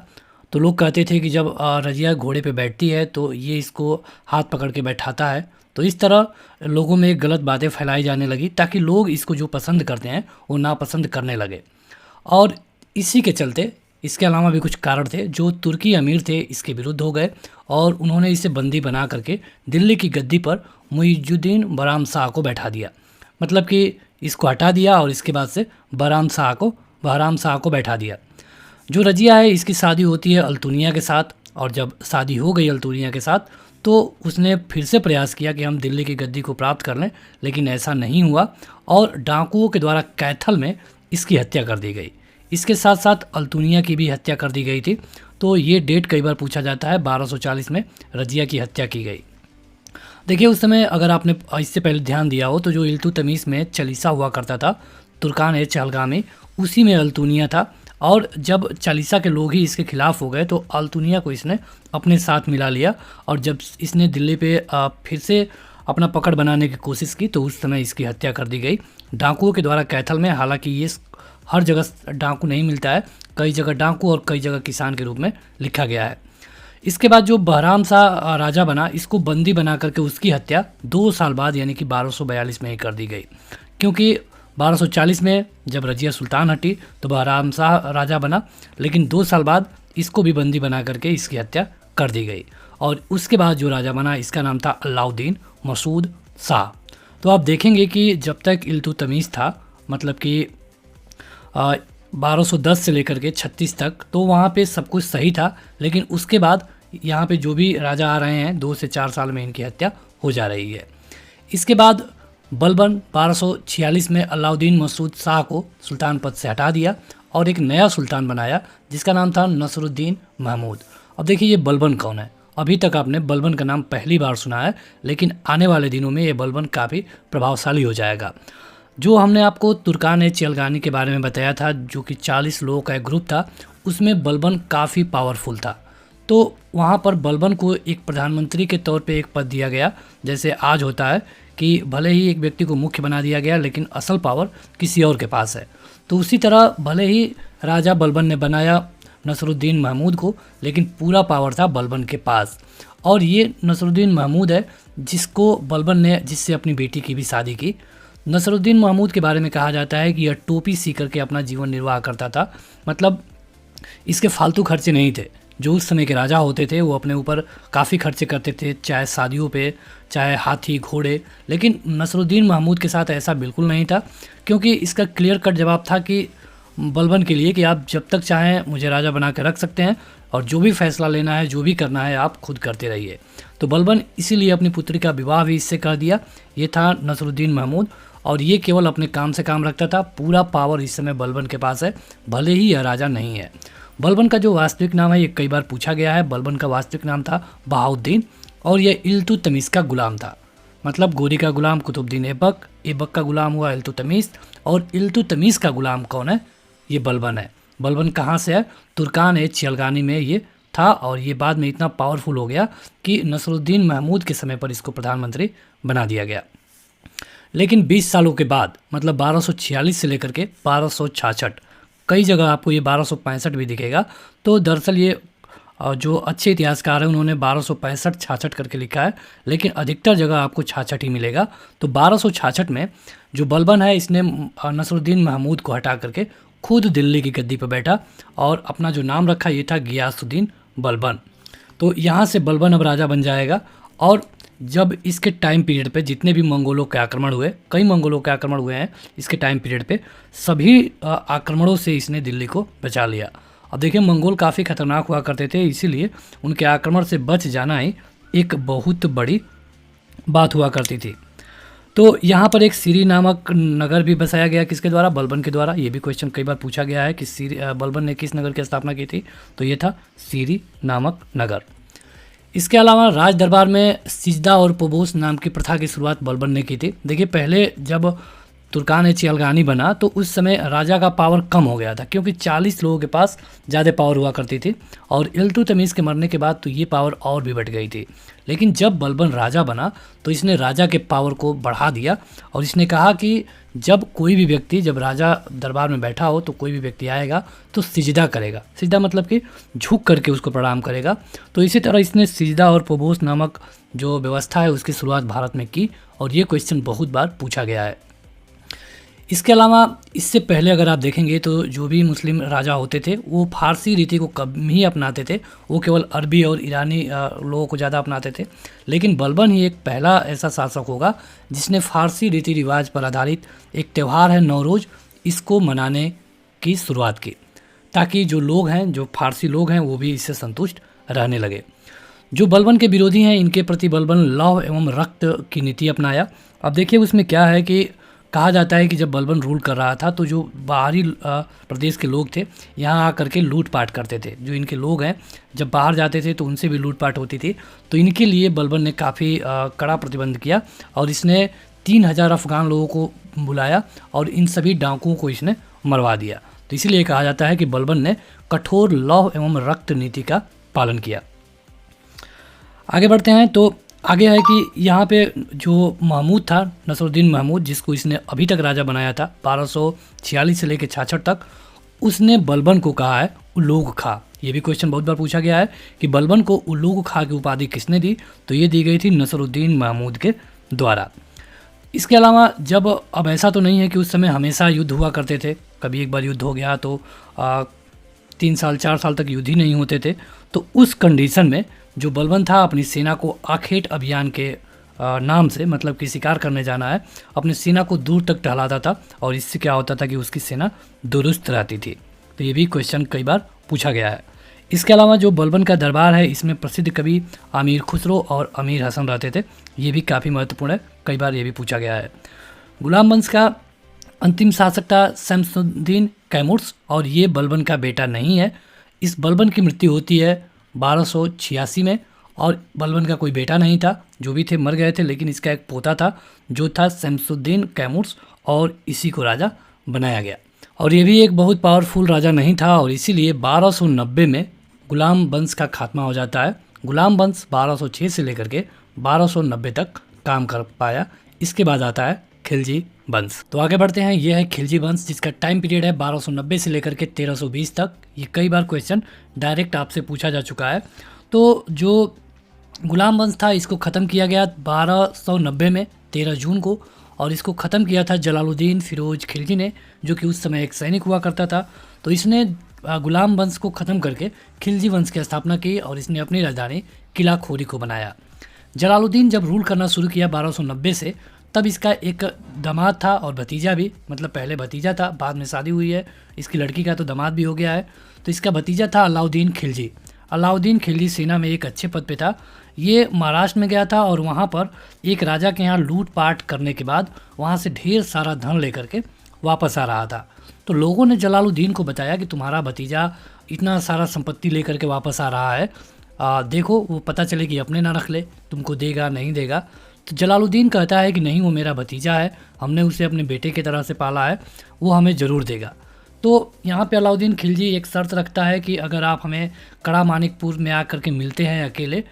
तो लोग कहते थे कि जब रजिया घोड़े पे बैठती है तो ये इसको हाथ पकड़ के बैठाता है। तो इस तरह लोगों में गलत बातें फैलाई जाने लगी, ताकि लोग इसको जो पसंद करते हैं वो नापसंद करने लगे। और इसी के चलते इसके अलावा भी कुछ कारण थे, जो तुर्की अमीर थे इसके विरुद्ध हो गए और उन्होंने इसे बंदी बना करके दिल्ली की गद्दी पर मुइजुद्दीन बहराम शाह को बैठा दिया। मतलब कि इसको हटा दिया और इसके बाद से बहराम शाह को बैठा दिया। जो रजिया है इसकी शादी होती है अल्तुनिया के साथ, और जब शादी हो गई अल्तुनिया के साथ तो उसने फिर से प्रयास किया कि हम दिल्ली की गद्दी को प्राप्त कर लें, लेकिन ऐसा नहीं हुआ और डाकुओं के द्वारा कैथल में इसकी हत्या कर दी गई। इसके साथ साथ अल्तुनिया की भी हत्या कर दी गई थी। तो ये डेट कई बार पूछा जाता है, 1240 में रजिया की हत्या की गई। देखिए उस समय अगर आपने इससे पहले ध्यान दिया हो तो जो इल्तुतमिश में चालीसा हुआ करता था, तुर्कान ए चहलगामी, उसी में अल्तुनिया था। और जब चालीसा के लोग ही इसके खिलाफ हो गए तो अल्तुनिया को इसने अपने साथ मिला लिया, और जब इसने दिल्ली पे फिर से अपना पकड़ बनाने की कोशिश की तो उस समय इसकी हत्या कर दी गई डाकुओं के द्वारा कैथल में। हालांकि ये हर जगह डाकू नहीं मिलता है, कई जगह डाकू और कई जगह किसान के रूप में लिखा गया है। इसके बाद जो बहराम शाह राजा बना, इसको बंदी बना करके उसकी हत्या 2 साल बाद यानी कि 1242 में ही कर दी गई, क्योंकि 1240 में जब रजिया सुल्तान हटी तो बहराम शाह राजा बना, लेकिन 2 साल बाद इसको भी बंदी बना करके इसकी हत्या कर दी गई। और उसके बाद जो राजा बना इसका नाम था अलाउद्दीन मसूद शाह। तो आप देखेंगे कि जब तक इल्तुतमिश था, मतलब कि 1210 से लेकर के 36 तक, तो वहाँ पे सब कुछ सही था। लेकिन उसके बाद यहाँ पे जो भी राजा आ रहे हैं 2 से 4 साल में इनकी हत्या हो जा रही है। इसके बाद बलबन 1246 में अलाउद्दीन मसूद शाह को सुल्तान पद से हटा दिया और एक नया सुल्तान बनाया जिसका नाम था नसरुद्दीन महमूद। अब देखिए ये बलबन कौन है? अभी तक आपने बलबन का नाम पहली बार सुना है, लेकिन आने वाले दिनों में ये बलबन काफ़ी प्रभावशाली हो जाएगा। जो हमने आपको तुर्कान ए चहलगामी के बारे में बताया था, जो कि 40 लोगों का एक ग्रुप था, उसमें बलबन काफ़ी पावरफुल था। तो वहाँ पर बलबन को एक प्रधानमंत्री के तौर पे एक पद दिया गया, जैसे आज होता है कि भले ही एक व्यक्ति को मुख्य बना दिया गया लेकिन असल पावर किसी और के पास है। तो उसी तरह भले ही राजा बलबन ने बनाया नसरुद्दीन महमूद को, लेकिन पूरा पावर था बलबन के पास। और ये नसरुद्दीन महमूद है जिसको बलबन ने जिससे अपनी बेटी की भी शादी की। नसरुद्दीन महमूद के बारे में कहा जाता है कि यह टोपी सी करके अपना जीवन निर्वाह करता था। मतलब इसके फालतू खर्चे नहीं थे। जो उस समय के राजा होते थे वो अपने ऊपर काफ़ी खर्चे करते थे, चाहे शादियों पे, चाहे हाथी घोड़े। लेकिन नसरुद्दीन महमूद के साथ ऐसा बिल्कुल नहीं था, क्योंकि इसका क्लियर कट जवाब था कि बलबन के लिए कि आप जब तक चाहें मुझे राजा बना के रख सकते हैं और जो भी फैसला लेना है, जो भी करना है, आप खुद करते रहिए। तो बलबन इसीलिए अपनी पुत्री का विवाह भी इससे कर दिया। ये था नसरुद्दीन महमूद, और ये केवल अपने काम से काम रखता था। पूरा पावर इस समय बलबन के पास है, भले ही यह राजा नहीं है। बलबन का जो वास्तविक नाम है ये कई बार पूछा गया है। बलबन का वास्तविक नाम था बहाउद्दीन, और यह इल्तुतमिश का गुलाम था। मतलब गोरी का गुलाम कुतुबुद्दीन ऐबक, ऐबक का गुलाम हुआ इल्तुतमिश, और इल्तुतमिश का गुलाम कौन है? ये बलबन है। बलबन कहाँ से है? तुर्कान ए चहलगामी में ये था, और ये बाद में इतना पावरफुल हो गया कि नसरुद्दीन महमूद के समय पर इसको प्रधानमंत्री बना दिया गया। लेकिन 20 सालों के बाद, मतलब 1246 से लेकर के 1266, कई जगह आपको ये 1265 भी दिखेगा। तो दरअसल ये जो अच्छे इतिहासकार हैं उन्होंने 1265-66 करके लिखा है, लेकिन अधिकतर जगह आपको 66 ही मिलेगा। तो 1266 में जो बलबन है इसने नसरुद्दीन महमूद को हटा करके खुद दिल्ली की गद्दी पर बैठा और अपना जो नाम रखा ये था गियासुद्दीन बलबन। तो यहाँ से बलबन अब राजा बन जाएगा। और जब इसके टाइम पीरियड पे जितने भी मंगोलों के आक्रमण हुए, कई मंगोलों के आक्रमण हुए हैं इसके टाइम पीरियड पे, सभी आक्रमणों से इसने दिल्ली को बचा लिया। अब देखिए मंगोल काफ़ी खतरनाक हुआ करते थे, इसीलिए उनके आक्रमण से बच जाना ही एक बहुत बड़ी बात हुआ करती थी। तो यहाँ पर एक सीरी नामक नगर भी बसाया गया, किसके द्वारा? बलबन के द्वारा। ये भी क्वेश्चन कई बार पूछा गया है कि बलबन ने किस नगर की स्थापना की थी, तो ये था सीरी नामक नगर। इसके अलावा राज दरबार में सिजदा और पोबोस नाम की प्रथा की शुरुआत बलबन ने की थी। देखिए, पहले जब तुर्कान चियलगानी बना तो उस समय राजा का पावर कम हो गया था, क्योंकि 40 लोगों के पास ज़्यादा पावर हुआ करती थी, और इल्तुतमिश के मरने के बाद तो ये पावर और भी बढ़ गई थी। लेकिन जब बलबन राजा बना तो इसने राजा के पावर को बढ़ा दिया, और इसने कहा कि जब कोई भी व्यक्ति, जब राजा दरबार में बैठा हो तो कोई भी व्यक्ति आएगा तो सिजदा करेगा। सिजदा मतलब कि झुक करके उसको प्रणाम करेगा। तो इसी तरह इसने सिजदा और पोबोस नामक जो व्यवस्था है उसकी शुरुआत भारत में की, और ये क्वेश्चन बहुत बार पूछा गया है। इसके अलावा इससे पहले अगर आप देखेंगे तो जो भी मुस्लिम राजा होते थे वो फारसी रीति को कम ही अपनाते थे, वो केवल अरबी और ईरानी लोगों को ज़्यादा अपनाते थे। लेकिन बलबन ही एक पहला ऐसा शासक होगा जिसने फारसी रीति रिवाज पर आधारित एक त्यौहार है नौरोज़, इसको मनाने की शुरुआत की, ताकि जो लोग हैं, जो फारसी लोग हैं, वो भी इससे संतुष्ट रहने लगे। जो बलबन के विरोधी हैं, इनके प्रति बलबन लौह एवं रक्त की नीति अपनाया। अब देखिए उसमें क्या है कि कहा जाता है कि जब बलबन रूल कर रहा था तो जो बाहरी प्रदेश के लोग थे यहाँ आकर के लूटपाट करते थे। जो इनके लोग हैं जब बाहर जाते थे तो उनसे भी लूटपाट होती थी। तो इनके लिए बलबन ने काफ़ी कड़ा प्रतिबंध किया, और इसने 3000 अफगान लोगों को बुलाया और इन सभी डाकुओं को इसने मरवा दिया। तो इसीलिए कहा जाता है कि बलबन ने कठोर लौह एवं रक्त नीति का पालन किया। आगे बढ़ते हैं तो आगे है कि यहाँ पे जो महमूद था, नसरुद्दीन महमूद, जिसको इसने अभी तक राजा बनाया था 1246 से लेकर 66 तक, उसने बलबन को कहा है उलूग खा। ये भी क्वेश्चन बहुत बार पूछा गया है कि बलबन को उलूग खा की उपाधि किसने दी, तो ये दी गई थी नसरुद्दीन महमूद के द्वारा। इसके अलावा जब, अब ऐसा तो नहीं है कि उस समय हमेशा युद्ध हुआ करते थे, कभी एक बार युद्ध हो गया तो 3 साल 4 साल तक युद्ध ही नहीं होते थे। तो उस कंडीशन में जो बलबन था अपनी सेना को आखेट अभियान के नाम से, मतलब कि शिकार करने जाना है, अपनी सेना को दूर तक टहलाता था, और इससे क्या होता था कि उसकी सेना दुरुस्त रहती थी। तो ये भी क्वेश्चन कई बार पूछा गया है। इसके अलावा जो बलबन का दरबार है इसमें प्रसिद्ध कवि अमीर खुसरो और अमीर हसन रहते थे, ये भी काफ़ी महत्वपूर्ण है, कई बार ये भी पूछा गया है। गुलाम वंश का अंतिम शासक था शमसुद्दीन कैमुर्स, और ये बलबन का बेटा नहीं है। इस बलबन की मृत्यु होती है 1286 में, और बलबन का कोई बेटा नहीं था, जो भी थे मर गए थे। लेकिन इसका एक पोता था जो था शमसुद्दीन कैमुर्स, और इसी को राजा बनाया गया। और ये भी एक बहुत पावरफुल राजा नहीं था, और इसीलिए 1290 में गुलाम वंश का खात्मा हो जाता है। गुलाम वंश 1206 से लेकर के 1290 तक काम कर पाया। इसके बाद आता है खिलजी वंश। तो आगे बढ़ते हैं, ये है खिलजी वंश, जिसका टाइम पीरियड है 1290 से लेकर के 1320 तक। ये कई बार क्वेश्चन डायरेक्ट आपसे पूछा जा चुका है। तो जो गुलाम वंश था इसको ख़त्म किया गया 1290 में 13 जून को, और इसको ख़त्म किया था जलालुद्दीन फिरोज खिलजी ने, जो कि उस समय एक सैनिक हुआ करता था। तो इसने गुलाम वंश को ख़त्म करके खिलजी वंश की स्थापना की, और इसने अपनी राजधानी किला खोरी को बनाया। जलालुद्दीन जब रूल करना शुरू किया 1290 से, तब इसका एक दामाद था और भतीजा भी, मतलब पहले भतीजा था, बाद में शादी हुई है इसकी लड़की का, तो दामाद भी हो गया है। तो इसका भतीजा था अलाउद्दीन खिलजी। अलाउद्दीन खिलजी सेना में एक अच्छे पद पे था। ये महाराष्ट्र में गया था, और वहाँ पर एक राजा के यहाँ लूटपाट करने के बाद वहाँ से ढेर सारा धन लेकर के वापस आ रहा था। तो लोगों ने जलालुद्दीन को बताया कि तुम्हारा भतीजा इतना सारा संपत्ति लेकर के वापस आ रहा है, देखो वो पता चले कि अपने ना रख ले, तुमको देगा नहीं देगा। तो जलालुद्दीन कहता है कि नहीं, वो मेरा भतीजा है, हमने उसे अपने बेटे की तरह से पाला है, वो हमें ज़रूर देगा। तो यहाँ पे अलाउद्दीन खिलजी एक शर्त रखता है कि अगर आप हमें कड़ा मानिकपुर में आकर के मिलते हैं अकेले,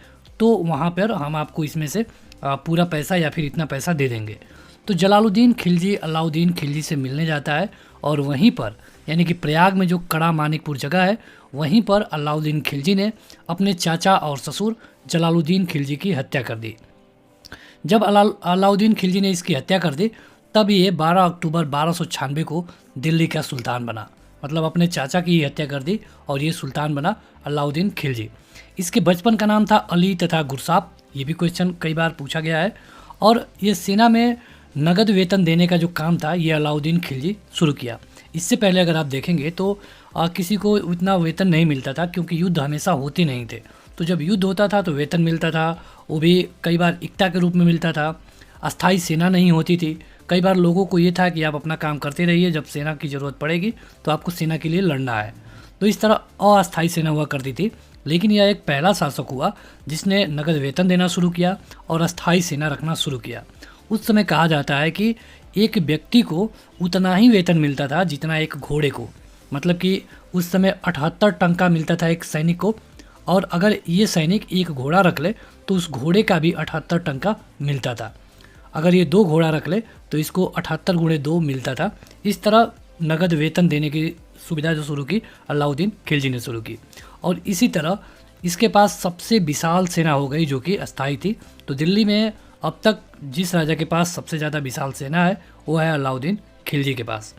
तो वहाँ पर हम आपको इसमें से पूरा पैसा या फिर इतना पैसा दे देंगे। तो जलालुद्दीन खिलजी अलाउद्दीन खिलजी से मिलने जाता है, और वहीं पर यानी कि प्रयाग में जो कड़ा मानिकपुर जगह है, वहीं पर अलाउद्दीन खिलजी ने अपने चाचा और ससुर जलालुद्दीन खिलजी की हत्या कर दी। जब अलाउद्दीन खिलजी ने इसकी हत्या कर दी, तब ये 12 अक्टूबर 1296 को दिल्ली का सुल्तान बना। मतलब अपने चाचा की हत्या कर दी और ये सुल्तान बना अलाउद्दीन खिलजी। इसके बचपन का नाम था अली तथा गुरसाप, ये भी क्वेश्चन कई बार पूछा गया है। और ये सेना में नगद वेतन देने का जो काम था ये अलाउद्दीन खिलजी शुरू किया। इससे पहले अगर आप देखेंगे तो किसी को इतना वेतन नहीं मिलता था, क्योंकि युद्ध हमेशा होते नहीं थे। तो जब युद्ध होता था तो वेतन मिलता था, वो भी कई बार इक्ता के रूप में मिलता था। अस्थाई सेना नहीं होती थी। कई बार लोगों को ये था कि आप अपना काम करते रहिए, जब सेना की ज़रूरत पड़ेगी तो आपको सेना के लिए लड़ना है। तो इस तरह अस्थाई सेना हुआ करती थी। लेकिन यह एक पहला शासक हुआ जिसने नगद वेतन देना शुरू किया और अस्थाई सेना रखना शुरू किया। उस समय कहा जाता है कि एक व्यक्ति को उतना ही वेतन मिलता था जितना एक घोड़े को, मतलब कि उस समय 78 टंका मिलता था एक सैनिक को, और अगर ये सैनिक एक घोड़ा रख ले तो उस घोड़े का भी 78 टंका मिलता था। अगर ये 2 घोड़ा रख ले तो इसको 78 गुणे 2 मिलता था। इस तरह नगद वेतन देने की सुविधा जो शुरू की अलाउद्दीन खिलजी ने शुरू की। और इसी तरह इसके पास सबसे विशाल सेना हो गई जो कि अस्थाई थी। तो दिल्ली में अब तक जिस राजा के पास सबसे ज़्यादा विशाल सेना है वो है अलाउद्दीन खिलजी के पास।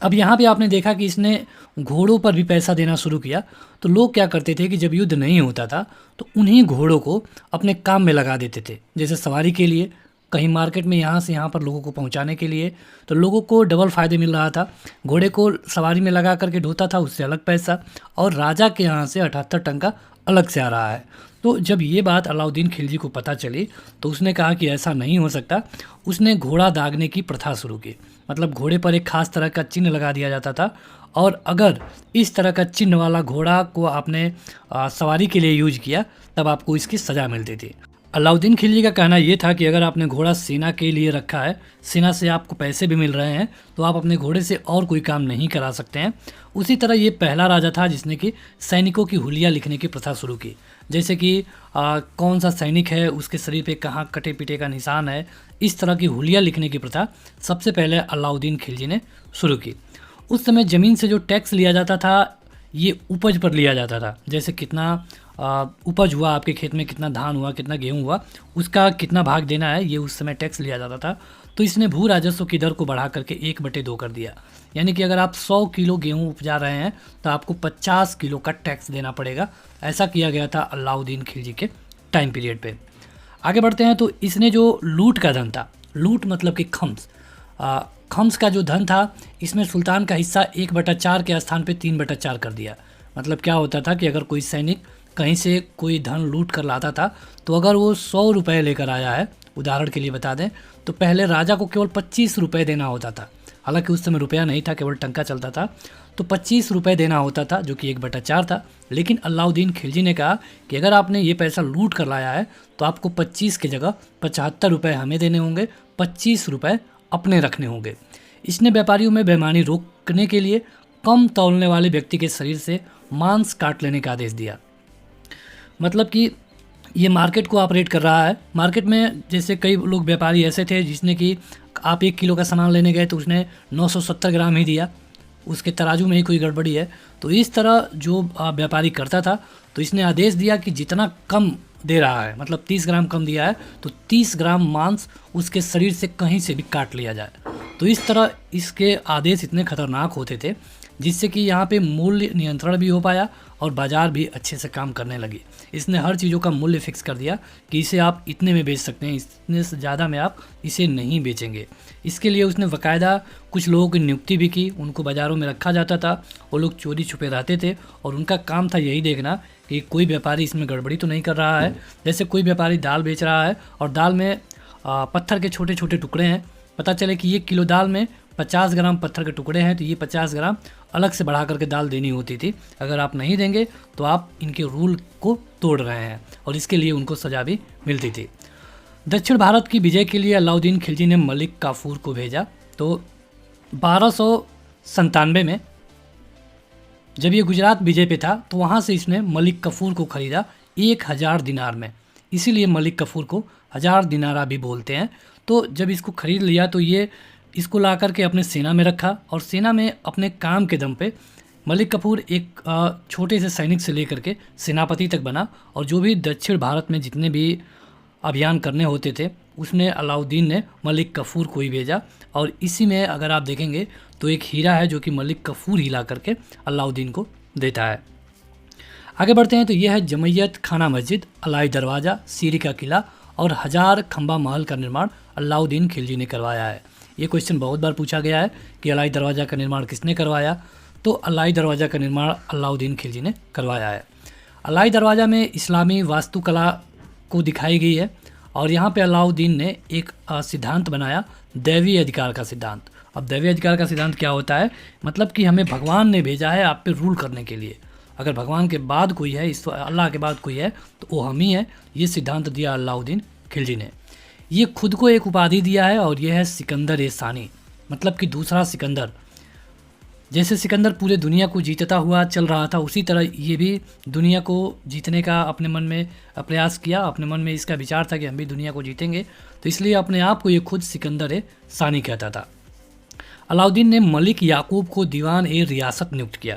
अब यहाँ पे आपने देखा कि इसने घोड़ों पर भी पैसा देना शुरू किया। तो लोग क्या करते थे कि जब युद्ध नहीं होता था तो उन्हीं घोड़ों को अपने काम में लगा देते थे, जैसे सवारी के लिए, कहीं मार्केट में यहाँ से यहाँ पर लोगों को पहुँचाने के लिए। तो लोगों को डबल फ़ायदे मिल रहा था। घोड़े को सवारी में लगा करके ढोता था, उससे अलग पैसा, और राजा के यहाँ से 78 टंका अलग से आ रहा है। तो जब ये बात अलाउद्दीन खिलजी को पता चली तो उसने कहा कि ऐसा नहीं हो सकता। उसने घोड़ा दागने की प्रथा शुरू की, मतलब घोड़े पर एक खास तरह का चिन्ह लगा दिया जाता था, और अगर इस तरह का चिन्ह वाला घोड़ा को आपने सवारी के लिए यूज किया तब आपको इसकी सज़ा मिलती थी। अलाउद्दीन खिलजी का कहना ये था कि अगर आपने घोड़ा सेना के लिए रखा है, सेना से आपको पैसे भी मिल रहे हैं, तो आप अपने घोड़े से और कोई काम नहीं करा सकते हैं। उसी तरह ये पहला राजा था जिसने कि सैनिकों की हुलिया लिखने की प्रथा शुरू की, जैसे कि कौन सा सैनिक है, उसके शरीर पे कहाँ कटे पीटे का निशान है, इस तरह की हुलिया लिखने की प्रथा सबसे पहले अलाउद्दीन खिलजी ने शुरू की। उस समय ज़मीन से जो टैक्स लिया जाता था ये उपज पर लिया जाता था, जैसे कितना उपज हुआ, आपके खेत में कितना धान हुआ, कितना गेहूं हुआ, उसका कितना भाग देना है, ये उस समय टैक्स लिया जाता था। तो इसने भू राजस्व की दर को बढ़ा करके 1/2 कर दिया, यानी कि अगर आप 100 किलो गेहूं उपजा रहे हैं तो आपको 50 किलो का टैक्स देना पड़ेगा। ऐसा किया गया था अलाउद्दीन खिलजी के टाइम पीरियड पे। आगे बढ़ते हैं तो इसने जो लूट का धन था, लूट मतलब कि खम्स का जो धन था, इसमें सुल्तान का हिस्सा 1/4 के स्थान पे 3/4 कर दिया। मतलब क्या होता था कि अगर कोई सैनिक कहीं से कोई धन लूट कर लाता था तो अगर वो 100 रुपये लेकर आया है, उदाहरण के लिए बता दें, तो पहले राजा को केवल 25 रुपये देना होता था। हालांकि उस समय रुपया नहीं था, केवल टंका चलता था, तो 25 रुपये देना होता था, जो कि 1/4 था। लेकिन अलाउद्दीन खिलजी ने कहा कि अगर आपने ये पैसा लूट कर लाया है तो आपको 25 की जगह 75 रुपये हमें देने होंगे, 25 रुपये अपने रखने होंगे। इसने व्यापारियों में बेईमानी रोकने के लिए कम तौलने वाले व्यक्ति के शरीर से मांस काट लेने का आदेश दिया। मतलब कि ये मार्केट को ऑपरेट कर रहा है। मार्केट में जैसे कई लोग व्यापारी ऐसे थे जिसने कि आप 1 किलो का सामान लेने गए तो उसने 970 ग्राम ही दिया, उसके तराजू में ही कोई गड़बड़ी है। तो इस तरह जो व्यापारी करता था, तो इसने आदेश दिया कि जितना कम दे रहा है, मतलब 30 ग्राम कम दिया है तो 30 ग्राम मांस उसके शरीर से कहीं से भी काट लिया जाए। तो इस तरह इसके आदेश इतने खतरनाक होते थे जिससे कि यहाँ पे मूल्य नियंत्रण भी हो पाया और बाज़ार भी अच्छे से काम करने लगी। इसने हर चीज़ों का मूल्य फिक्स कर दिया कि इसे आप इतने में बेच सकते हैं, इतने से ज़्यादा में आप इसे नहीं बेचेंगे। इसके लिए उसने बाकायदा कुछ लोगों की नियुक्ति भी की, उनको बाज़ारों में रखा जाता था। वो लोग चोरी छुपे रहते थे और उनका काम था यही देखना कि कोई व्यापारी इसमें गड़बड़ी तो नहीं कर रहा है। जैसे कोई व्यापारी दाल बेच रहा है और दाल में पत्थर के छोटे छोटे टुकड़े हैं, पता चले कि 1 किलो दाल में 50 ग्राम पत्थर के टुकड़े हैं तो ये 50 ग्राम अलग से बढ़ा करके दाल देनी होती थी। अगर आप नहीं देंगे तो आप इनके रूल को तोड़ रहे हैं, और इसके लिए उनको सज़ा भी मिलती थी। दक्षिण भारत की विजय के लिए अलाउद्दीन खिलजी ने मलिक काफूर को भेजा। तो 1297 में जब ये गुजरात विजय पे था तो वहाँ से इसने मलिक काफूर को ख़रीदा 1000 दिनार में, इसीलिए मलिक काफूर को 1000 दिनारा भी बोलते हैं। तो जब इसको ख़रीद लिया तो ये इसको ला करके अपने सेना में रखा, और सेना में अपने काम के दम पे मलिक काफूर एक छोटे से सैनिक से लेकर के सेनापति तक बना, और जो भी दक्षिण भारत में जितने भी अभियान करने होते थे उसने अलाउद्दीन ने मलिक काफूर को ही भेजा। और इसी में अगर आप देखेंगे तो एक हीरा है जो कि मलिक काफूर ही ला करके अलाउद्दीन को देता है। आगे बढ़ते हैं तो यह है जमैयत खाना मस्जिद, अलाई दरवाज़ा, सीरी का किला और 1000 खंबा महल का निर्माण अलाउद्दीन खिलजी ने करवाया है। ये क्वेश्चन बहुत बार पूछा गया है कि अलाई दरवाज़ा का निर्माण किसने करवाया, तो अलाई दरवाज़ा का निर्माण अलाउद्दीन खिलजी ने करवाया है। अलाई दरवाज़ा में इस्लामी वास्तुकला को दिखाई गई है और यहाँ पे अलाउद्दीन ने एक सिद्धांत बनाया, दैवी अधिकार का सिद्धांत। अब दैवी अधिकार का सिद्धांत क्या होता है, मतलब कि हमें भगवान ने भेजा है आप पे रूल करने के लिए। अगर भगवान के बाद कोई है, इस अल्लाह के बाद कोई है तो वो हम ही है। ये सिद्धांत दिया अलाउद्दीन खिलजी ने। ये खुद को एक उपाधि दिया है और यह है सिकंदर-ए-सानी, मतलब कि दूसरा सिकंदर। जैसे सिकंदर पूरे दुनिया को जीतता हुआ चल रहा था, उसी तरह ये भी दुनिया को जीतने का अपने मन में प्रयास किया। अपने मन में इसका विचार था कि हम भी दुनिया को जीतेंगे, तो इसलिए अपने आप को ये खुद सिकंदर-ए-सानी कहता था। अलाउद्दीन ने मलिक याकूब को दीवान-ए-रियासत नियुक्त किया।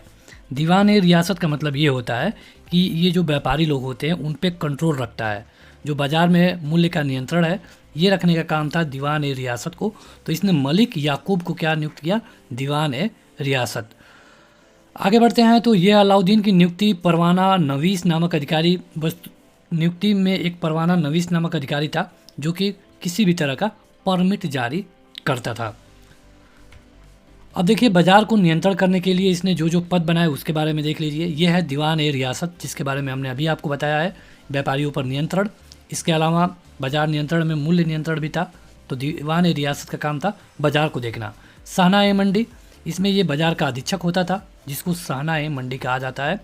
दीवान-ए-रियासत का मतलब ये होता है कि ये जो व्यापारी लोग होते हैं उन पे कंट्रोल रखता है, जो बाज़ार में मूल्य का नियंत्रण है, ये रखने का काम था दीवान-ए-रियासत को। तो इसने मलिक याकूब को क्या नियुक्त किया, दीवान-ए-रियासत। आगे बढ़ते हैं तो ये अलाउद्दीन की नियुक्ति परवाना नवीस नामक अधिकारी, नियुक्ति में एक परवाना नवीस नामक अधिकारी था जो कि किसी भी तरह का परमिट जारी करता था। अब देखिए बाज़ार को नियंत्रण करने के लिए इसने जो जो पद बनाए उसके बारे में देख लीजिए। ये है दीवान-ए-रियासत, जिसके बारे में हमने अभी आपको बताया है, व्यापारियों पर नियंत्रण। इसके अलावा बाज़ार नियंत्रण में मूल्य नियंत्रण भी था, तो दीवान-ए-रियासत का काम था बाज़ार को देखना। शाहनाए-मंडी, इसमें ये बाज़ार का अधीक्षक होता था, जिसको शाहनाए-मंडी कहा जाता है।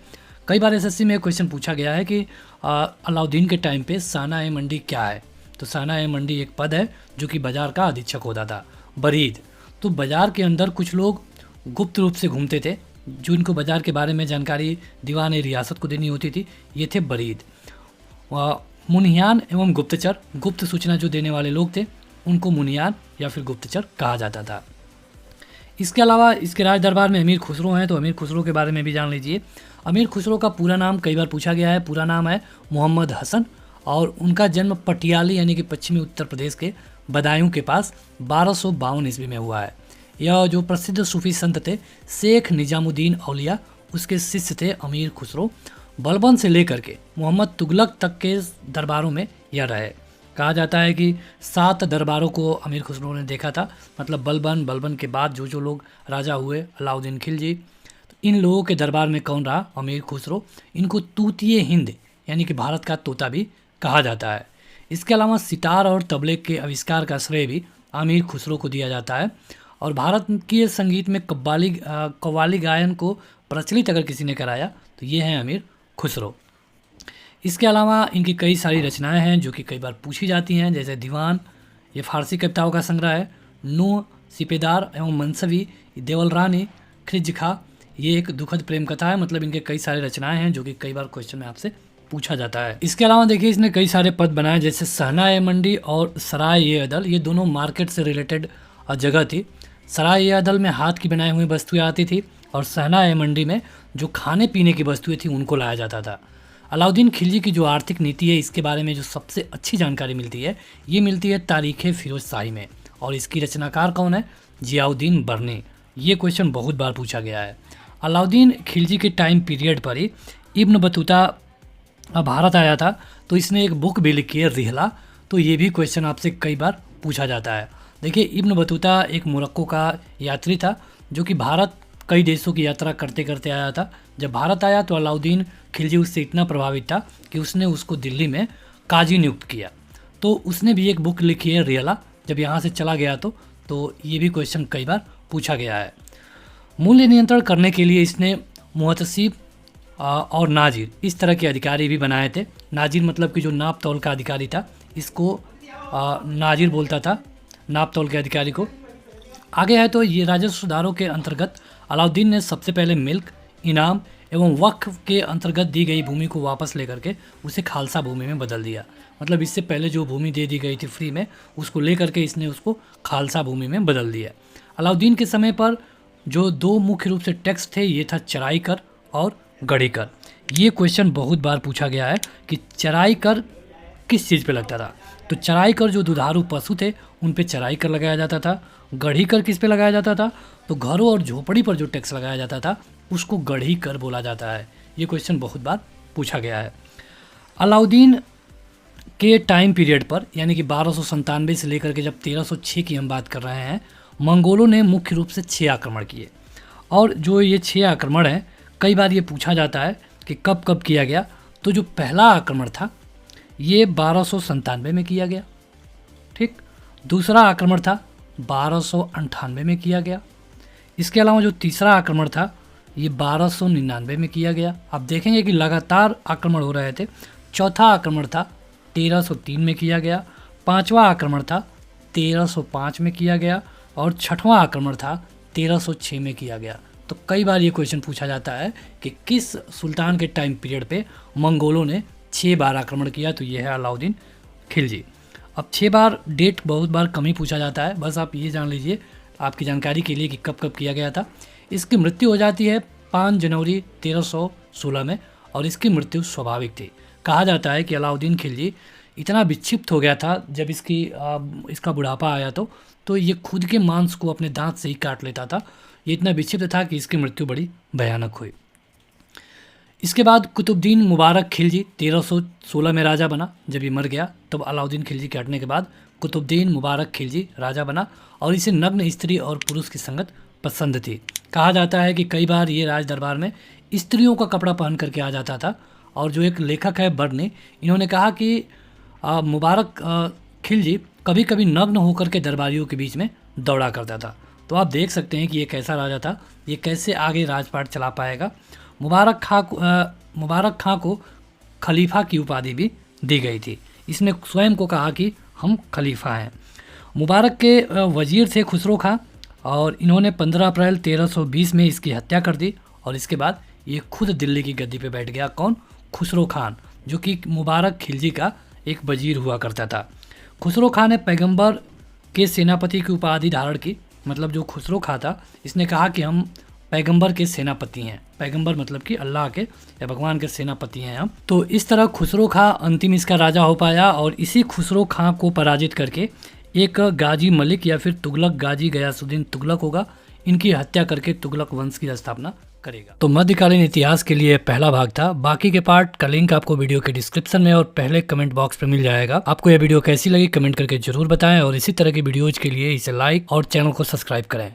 कई बार एसएससी में क्वेश्चन पूछा गया है कि अलाउद्दीन के टाइम पे शाहनाए-मंडी क्या है, तो शाहनाए-मंडी एक पद है जो कि बाज़ार का अधीक्षक होता था। बरीद, तो बाज़ार के अंदर कुछ लोग गुप्त रूप से घूमते थे, जिनको बाज़ार के बारे में जानकारी दीवान-ए-रियासत को देनी होती थी, ये थे बरीद। मुनियान एवं गुप्तचर, गुप्त सूचना जो देने वाले लोग थे उनको मुनियान या फिर गुप्तचर कहा जाता था। इसके अलावा इसके राज दरबार में अमीर खुसरो हैं, तो अमीर खुसरो के बारे में भी जान लीजिए। अमीर खुसरो का पूरा नाम कई बार पूछा गया है, पूरा नाम है मोहम्मद हसन और उनका जन्म पटियाली यानी कि पश्चिमी उत्तर प्रदेश के बदायूं के पास 1252 ईस्वी में हुआ है। यह जो प्रसिद्ध सूफी संत थे शेख निजामुद्दीन औलिया, उसके शिष्य थे अमीर खुसरो। बलबन से लेकर के मोहम्मद तुगलक तक के दरबारों में यह रहे। कहा जाता है कि 7 दरबारों को अमीर खुसरो ने देखा था, मतलब बलबन के बाद जो जो लोग राजा हुए, अलाउद्दीन खिलजी, तो इन लोगों के दरबार में कौन रहा, अमीर खुसरो। इनको तूतिए हिंद यानी कि भारत का तोता भी कहा जाता है। इसके अलावा सितार और तबले के आविष्कार का श्रेय भी अमीर खुसरो को दिया जाता है। और भारत के संगीत में कव्वाली गायन को प्रचलित अगर किसी ने कराया तो ये हैं अमीर खुसरो। इसके अलावा इनकी कई सारी रचनाएं हैं जो कि कई बार पूछी जाती हैं, जैसे दीवान, ये फारसी कविताओं का संग्रह है। नूह, सिपेदार एवं मनसवी, देवल रानी, खिज खा, ये एक दुखद प्रेम कथा है। मतलब इनके कई सारे रचनाएं हैं जो कि कई बार क्वेश्चन में आपसे पूछा जाता है। इसके अलावा देखिए इसने कई सारे पद बनाए, जैसे शाहनाए-मंडी और सराय-ए-अदल, ये दोनों मार्केट से रिलेटेड जगह थी। सराय-ए-अदल में हाथ की बनाई हुई वस्तुएं आती थी और शाहनाए-मंडी में जो खाने पीने की वस्तुएं थी उनको लाया जाता था। अलाउद्दीन खिलजी की जो आर्थिक नीति है, इसके बारे में जो सबसे अच्छी जानकारी मिलती है, ये मिलती है तारीख़ फिरोज शाही में। और इसकी रचनाकार कौन है, जियाउद्दीन बर्नी। ये क्वेश्चन बहुत बार पूछा गया है। अलाउद्दीन खिलजी के टाइम पीरियड पर ही इब्न बतूता भारत आया था, तो इसने एक बुक भी लिखी है रिहला, तो ये भी क्वेश्चन आपसे कई बार पूछा जाता है। देखिए इब्न बतूता एक मोरक्को का यात्री था जो कि भारत कई देशों की यात्रा करते करते आया था। जब भारत आया तो अलाउद्दीन खिलजी उससे इतना प्रभावित था कि उसने उसको दिल्ली में काजी नियुक्त किया। तो उसने भी एक बुक लिखी है रिहला, जब यहाँ से चला गया तो ये भी क्वेश्चन कई बार पूछा गया है। मूल्य नियंत्रण करने के लिए इसने मुहतसिब और नाजिर इस तरह के अधिकारी भी बनाए थे। नाजिर मतलब कि जो नाप तौल का अधिकारी था, इसको नाजिर बोलता था, नाप तौल के अधिकारी को। आगे है तो ये राजस्व सुधारों के अंतर्गत अलाउद्दीन ने सबसे पहले मिल्क, इनाम एवं वक्फ के अंतर्गत दी गई भूमि को वापस लेकर के उसे खालसा भूमि में बदल दिया। मतलब इससे पहले जो भूमि दे दी गई थी फ्री में, उसको लेकर के इसने उसको खालसा भूमि में बदल दिया। अलाउद्दीन के समय पर जो 2 मुख्य रूप से टैक्स थे, ये था चराई कर और गढ़ी कर। ये क्वेश्चन बहुत बार पूछा गया है कि चराई कर किस चीज़ पे लगता था। तो चराई कर जो दुधारू पशु थे उन पे चराई कर लगाया जाता था। गढ़ी कर किस पे लगाया जाता था, तो घरों और झोपड़ी पर जो टैक्स लगाया जाता था उसको गढ़ी कर बोला जाता है। ये क्वेश्चन बहुत बार पूछा गया है। अलाउद्दीन के टाइम पीरियड पर यानी कि 1297 से लेकर के जब 1306 की हम बात कर रहे हैं, मंगोलों ने मुख्य रूप से 6 आक्रमण किए। और जो ये 6 आक्रमण हैं, कई बार ये पूछा जाता है कि कब कब किया गया, तो जो पहला आक्रमण था ये 1297 में किया गया, ठीक। दूसरा आक्रमण था 1298 में किया गया। इसके अलावा जो तीसरा आक्रमण था ये 1299 में किया गया। आप देखेंगे कि लगातार आक्रमण हो रहे थे। चौथा आक्रमण था 1303 में किया गया, पांचवा आक्रमण था 1305 में किया गया और छठवां आक्रमण था 1306 में किया गया। तो कई बार ये क्वेश्चन पूछा जाता है कि किस सुल्तान के टाइम पीरियड पे मंगोलों ने 6 बार आक्रमण किया, तो ये है अलाउद्दीन खिलजी। अब 6 बार डेट बहुत बार कम ही पूछा जाता है, बस आप ये जान लीजिए आपकी जानकारी के लिए कि कब कब किया गया था। इसकी मृत्यु हो जाती है 5 जनवरी 1316 में और इसकी मृत्यु स्वाभाविक थी। कहा जाता है कि अलाउद्दीन खिलजी इतना विक्षिप्त हो गया था जब इसका बुढ़ापा आया तो ये खुद के मांस को अपने दांत से ही काट लेता था। ये इतना विक्षिप्त था कि इसकी मृत्यु बड़ी भयानक हुई। इसके बाद कुतुबुद्दीन मुबारक खिलजी 1316 में राजा बना। जब ये मर गया तब अलाउद्दीन खिलजी के हटने के बाद कुतुबुद्दीन मुबारक खिलजी राजा बना और इसे नग्न स्त्री और पुरुष की संगत पसंद थी। कहा जाता है कि कई बार ये राज दरबार में स्त्रियों का कपड़ा पहन करके आ जाता था। और जो एक लेखक है बर्ने, इन्होंने कहा कि मुबारक खिलजी कभी कभी नग्न होकर के दरबारियों के बीच में दौड़ा करता था। तो आप देख सकते हैं कि ये कैसा राजा था, ये कैसे आगे राजपाट चला पाएगा। मुबारक खां को खलीफा की उपाधि भी दी गई थी। इसने स्वयं को कहा कि हम खलीफा हैं। मुबारक के वजीर थे खुसरो खां और इन्होंने 15 अप्रैल 1320 में इसकी हत्या कर दी और इसके बाद ये खुद दिल्ली की गद्दी पे बैठ गया। कौन? खुसरो खान, जो कि मुबारक खिलजी का एक वजीर हुआ करता था। खुसरो खां ने पैगंबर के सेनापति की उपाधि धारण की। मतलब जो खुसरो खां था इसने कहा कि हम पैगंबर के सेनापति हैं। पैगंबर मतलब कि अल्लाह के या भगवान के सेनापति हैं हम। तो इस तरह खुसरो खां अंतिम इसका राजा हो पाया और इसी खुसरो खां को पराजित करके एक गाजी मलिक या फिर तुगलक गाजी गयासुद्दीन तुगलक होगा, इनकी हत्या करके तुगलक वंश की स्थापना करेगा। तो मध्यकालीन इतिहास के लिए पहला भाग था। बाकी के पार्ट का लिंक आपको वीडियो के डिस्क्रिप्शन में और पहले कमेंट बॉक्स में मिल जाएगा। आपको यह वीडियो कैसी लगी कमेंट करके जरूर बताएं और इसी तरह की वीडियोज के लिए इसे लाइक और चैनल को सब्सक्राइब करें।